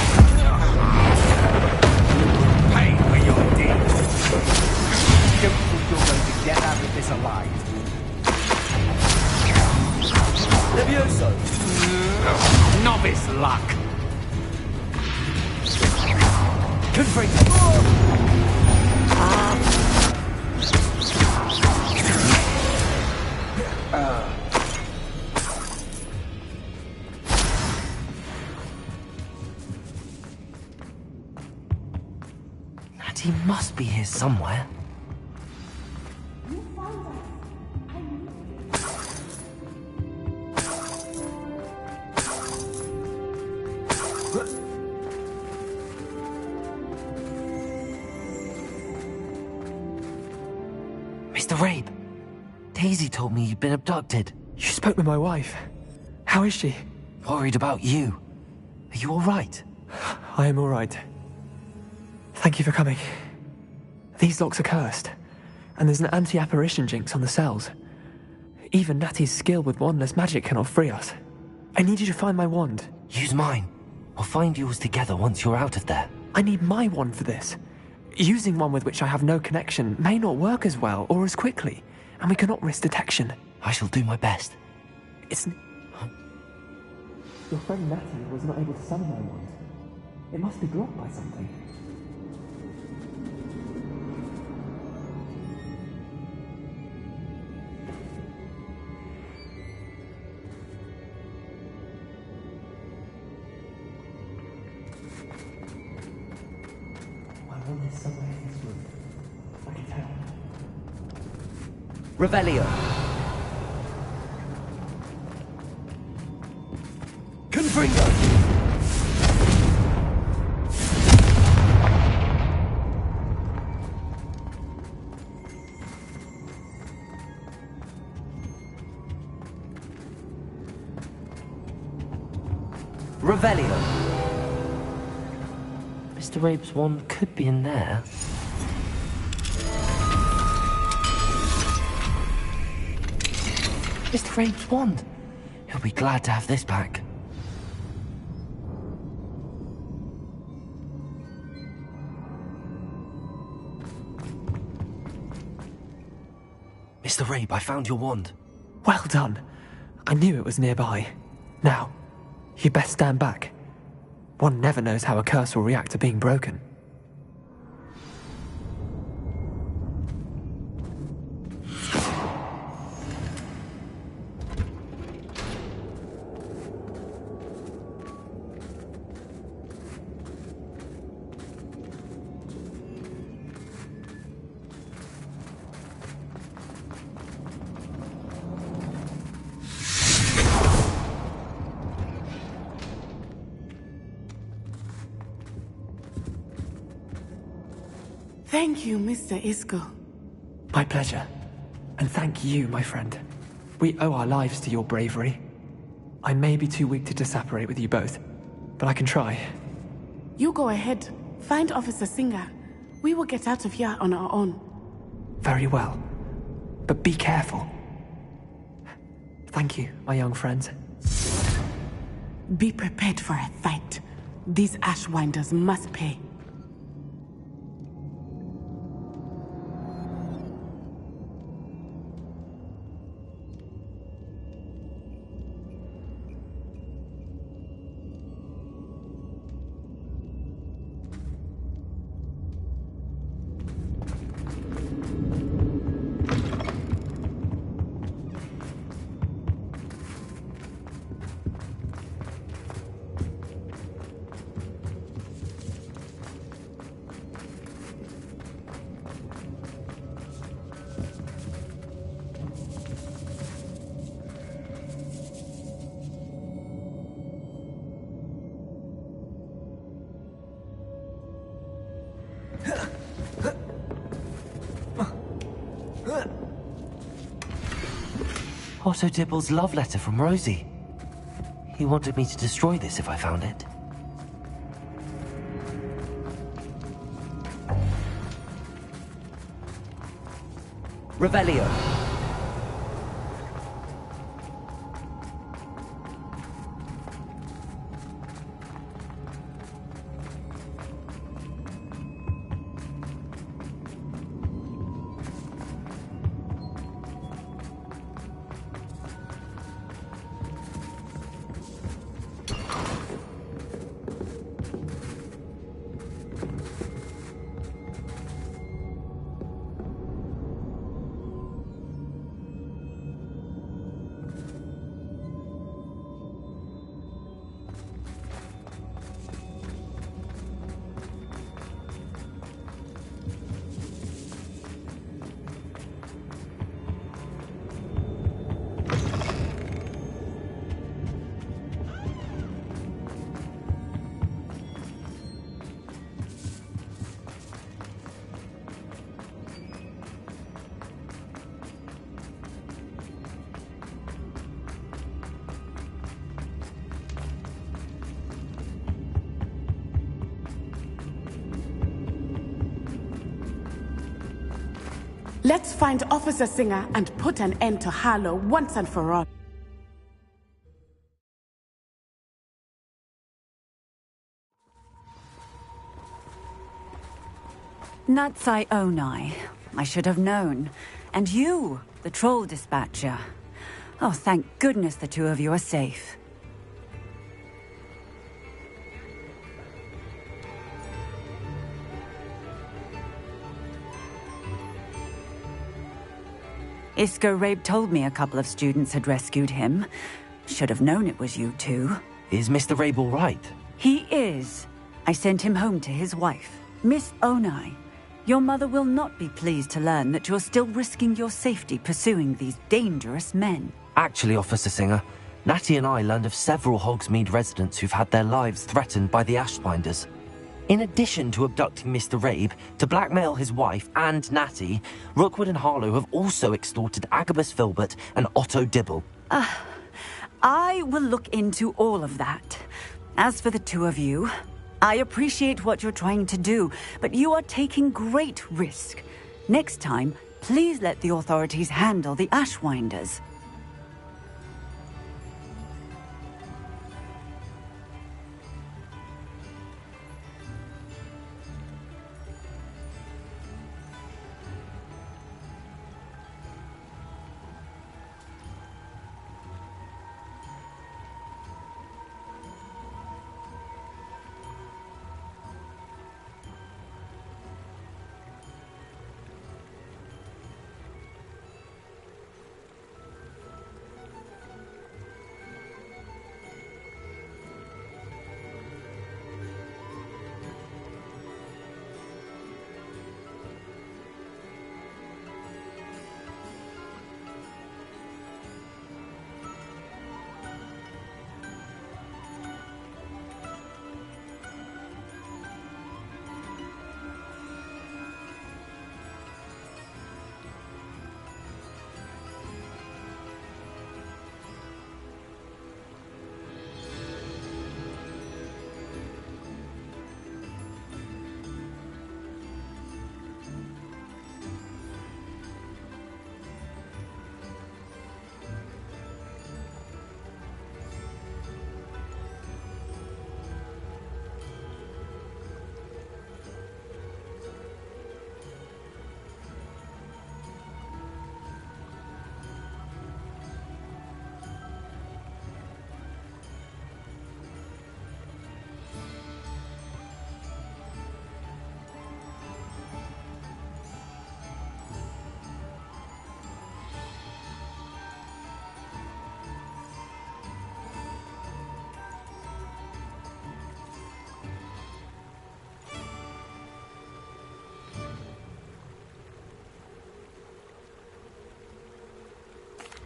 Pay for your deeds. Don't think you're going to get out of this alive. Levioso! Novice luck. Confringo! Natty must be here somewhere. Mr. Rabe, Daisy told me you'd been abducted. You spoke with my wife. How is she? Worried about you. Are you all right? I am all right. Thank you for coming. These locks are cursed, and there's an anti-apparition jinx on the cells. Even Natty's skill with wandless magic cannot free us. I need you to find my wand. Use mine. We'll find yours together once you're out of there. I need my wand for this. Using one with which I have no connection may not work as well or as quickly, and we cannot risk detection. I shall do my best. It's... Your friend Natty was not able to summon my wand. It must be blocked by something. My wand is somewhere in this room. I can tell. Revelio. Confringo. Revelio. Mr. Rabe's wand could be in there. Mr. Rabe's wand. It He'll be glad to have this back. Mr. Rabe, I found your wand. Well done. I knew it was nearby. Now, you best stand back. One never knows how a curse will react to being broken. Thank you, Mr. Isco. My pleasure. And thank you, my friend. We owe our lives to your bravery. I may be too weak to disapparate with you both, but I can try. You go ahead. Find Officer Singer. We will get out of here on our own. Very well. But be careful. Thank you, my young friends. Be prepared for a fight. These Ashwinders must pay. Otto Dibble's love letter from Rosie. He wanted me to destroy this if I found it. Revelio. Let's find Officer Singer and put an end to Harlow once and for all. Natsai Onai. I should have known. And you, the troll dispatcher. Oh, thank goodness the two of you are safe. Isco Rabe told me a couple of students had rescued him. Should have known it was you two. Is Mr. Rabe all right? He is. I sent him home to his wife, Miss Onai. Your mother will not be pleased to learn that you're still risking your safety pursuing these dangerous men. Actually, Officer Singer, Natty and I learned of several Hogsmeade residents who've had their lives threatened by the Ashbinders. In addition to abducting Mr. Rabe to blackmail his wife and Natty, Rookwood and Harlow have also extorted Agabus Filbert and Otto Dibble. I will look into all of that. As for the two of you, I appreciate what you're trying to do, but you are taking great risk. Next time, please let the authorities handle the Ashwinders.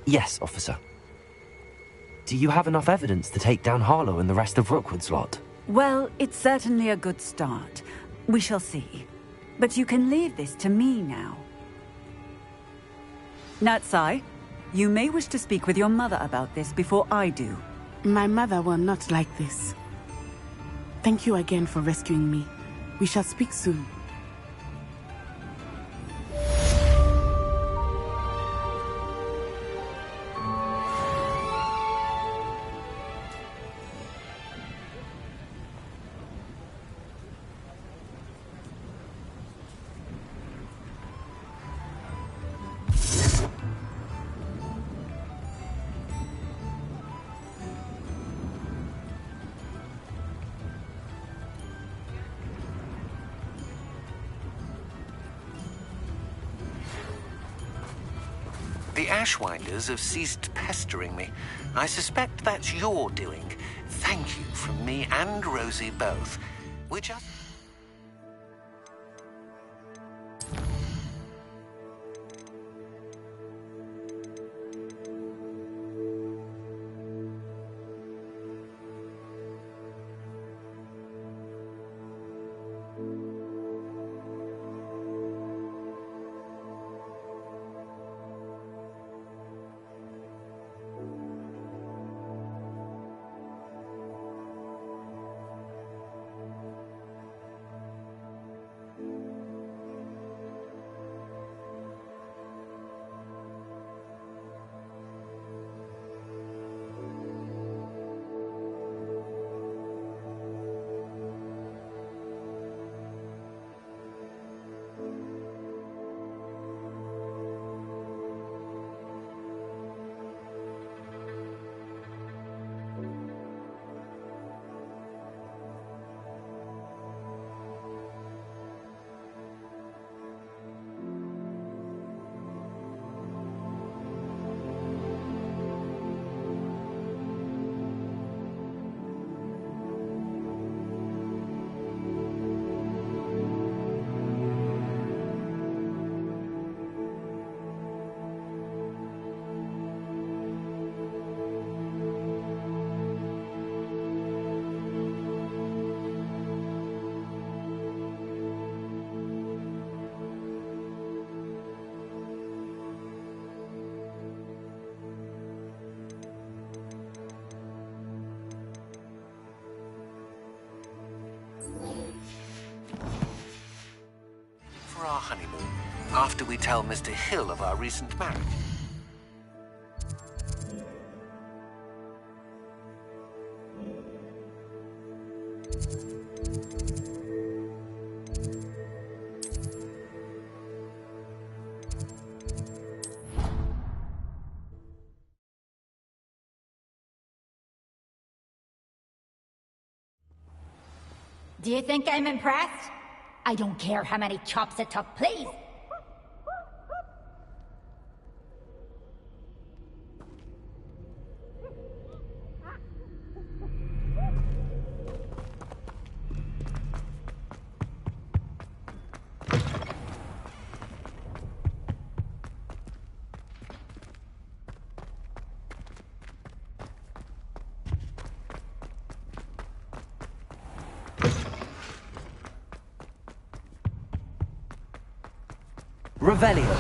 Yes, officer. Do you have enough evidence to take down Harlow and the rest of Rookwood's lot? Well, it's certainly a good start. We shall see. But you can leave this to me now. Natsai, you may wish to speak with your mother about this before I do. My mother will not like this. Thank you again for rescuing me. We shall speak soon. The Ashwinders have ceased pestering me. I suspect that's your doing. Thank you from me and Rosie both. We just... for our honeymoon, after we tell Mr. Hill of our recent marriage. Do you think I'm impressed? I don't care how many chops it took, please. Revelio.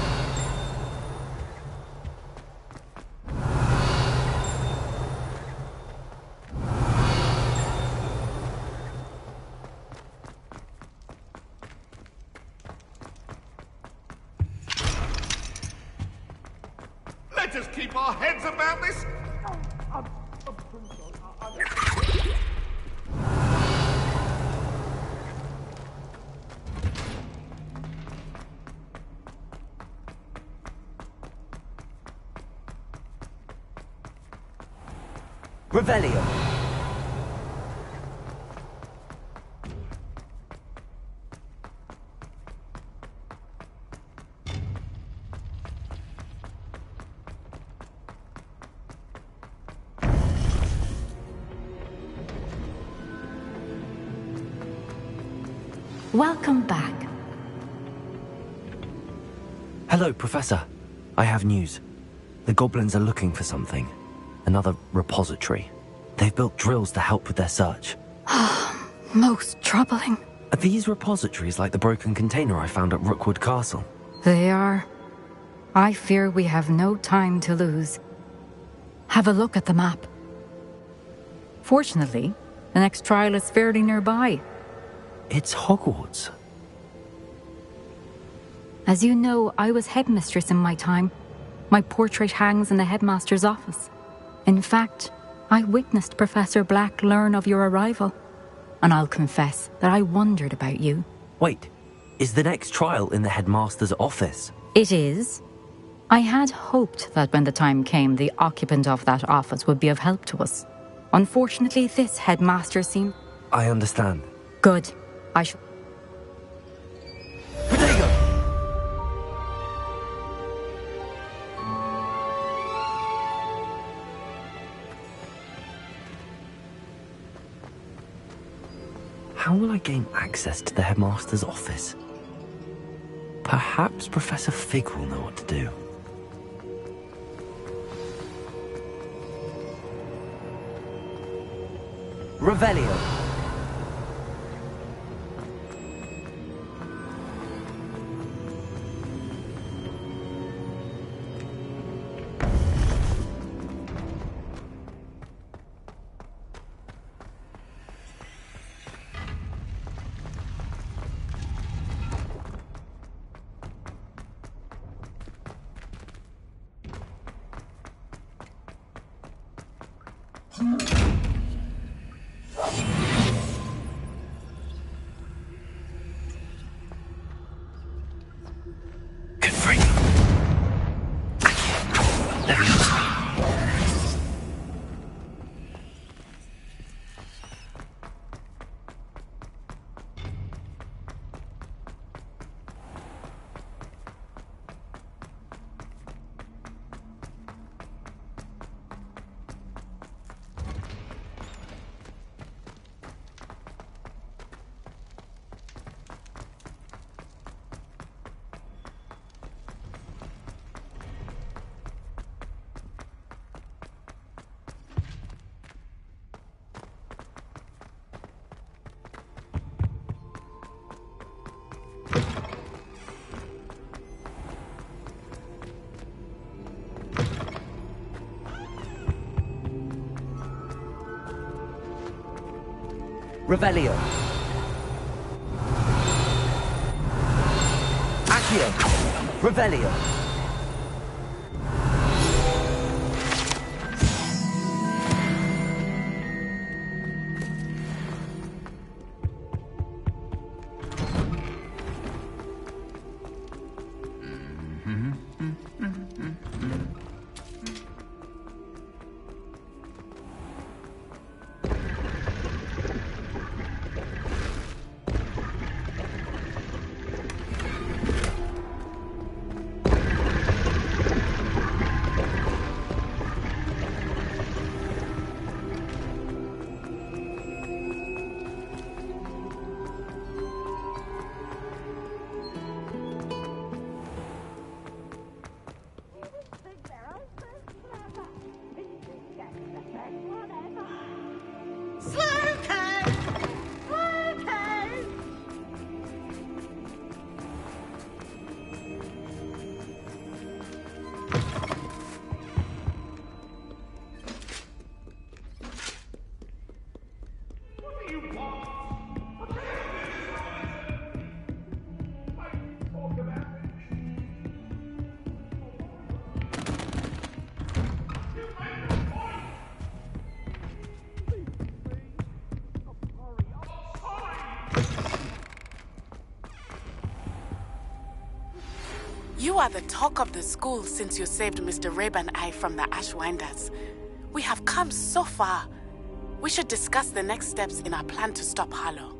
Let us keep our heads about this. Revelio. Welcome back. Hello, Professor. I have news. The goblins are looking for something. Another repository. They've built drills to help with their search. Most troubling. Are these repositories like the broken container I found at Rookwood Castle? They are. I fear we have no time to lose. Have a look at the map. Fortunately, the next trial is fairly nearby. It's Hogwarts. As you know, I was headmistress in my time. My portrait hangs in the headmaster's office. In fact, I witnessed Professor Black learn of your arrival. And I'll confess that I wondered about you. Wait, is the next trial in the headmaster's office? It is. I had hoped that when the time came, the occupant of that office would be of help to us. Unfortunately, this headmaster seemed... I understand. Good. I shall... How will I gain access to the headmaster's office? Perhaps Professor Fig will know what to do. Revelio. Revelio. Accio. Revelio. You are the talk of the school since you saved Mr. Rabe and I from the Ashwinders. We have come so far. We should discuss the next steps in our plan to stop Harlow.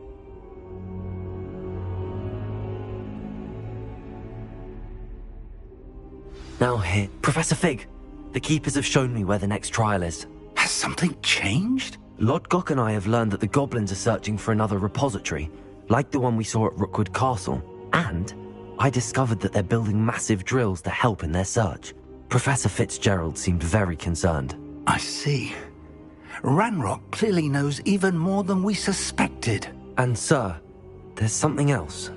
Now here, Professor Fig. The Keepers have shown me where the next trial is. Has something changed? Lord Gok and I have learned that the goblins are searching for another repository, like the one we saw at Rookwood Castle. And I discovered that they're building massive drills to help in their search. Professor Fitzgerald seemed very concerned. I see. Ranrock clearly knows even more than we suspected. And, sir, there's something else.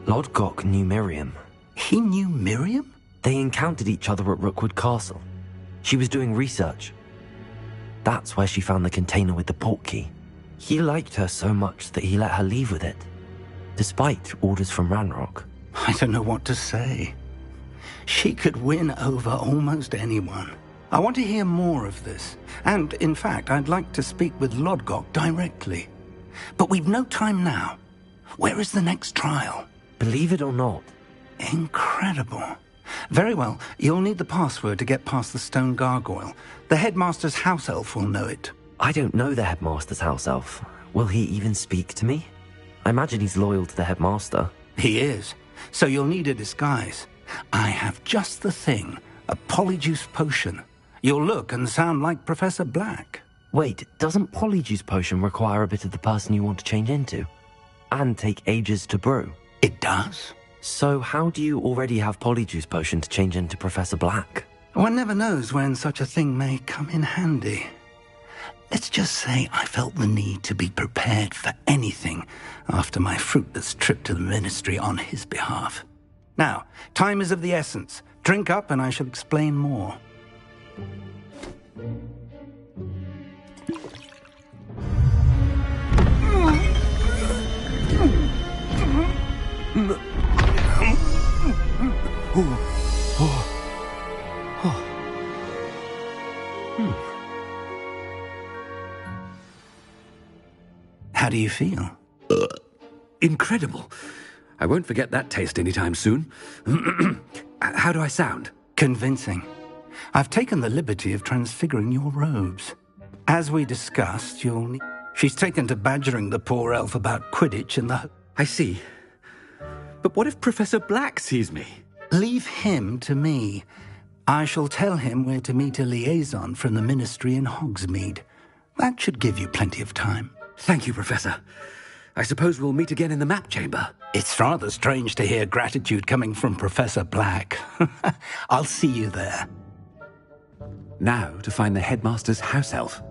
Lodgok knew Miriam. He knew Miriam? They encountered each other at Rookwood Castle. She was doing research. That's where she found the container with the portkey. He liked her so much that he let her leave with it, despite orders from Ranrock. I don't know what to say. She could win over almost anyone. I want to hear more of this. And, in fact, I'd like to speak with Lodgok directly. But we've no time now. Where is the next trial? Believe it or not. Incredible. Very well. You'll need the password to get past the stone gargoyle. The headmaster's house elf will know it. I don't know the headmaster's house elf. Will he even speak to me? I imagine he's loyal to the headmaster. He is. So you'll need a disguise. I have just the thing. A polyjuice potion. You'll look and sound like Professor Black. Wait, doesn't polyjuice potion require a bit of the person you want to change into? And take ages to brew? It does. So how do you already have polyjuice potion to change into Professor Black? One never knows when such a thing may come in handy. Let's just say I felt the need to be prepared for anything after my fruitless trip to the Ministry on his behalf. Now, time is of the essence. Drink up and I shall explain more. How do you feel? Incredible. I won't forget that taste anytime soon. How do I sound? Convincing. I've taken the liberty of transfiguring your robes. As we discussed, you'll need... She's taken to badgering the poor elf about Quidditch and the... I see. But what if Professor Black sees me? Leave him to me. I shall tell him where to meet a liaison from the Ministry in Hogsmeade. That should give you plenty of time. Thank you, Professor. I suppose we'll meet again in the map chamber. It's rather strange to hear gratitude coming from Professor Black. I'll see you there. Now to find the headmaster's house elf.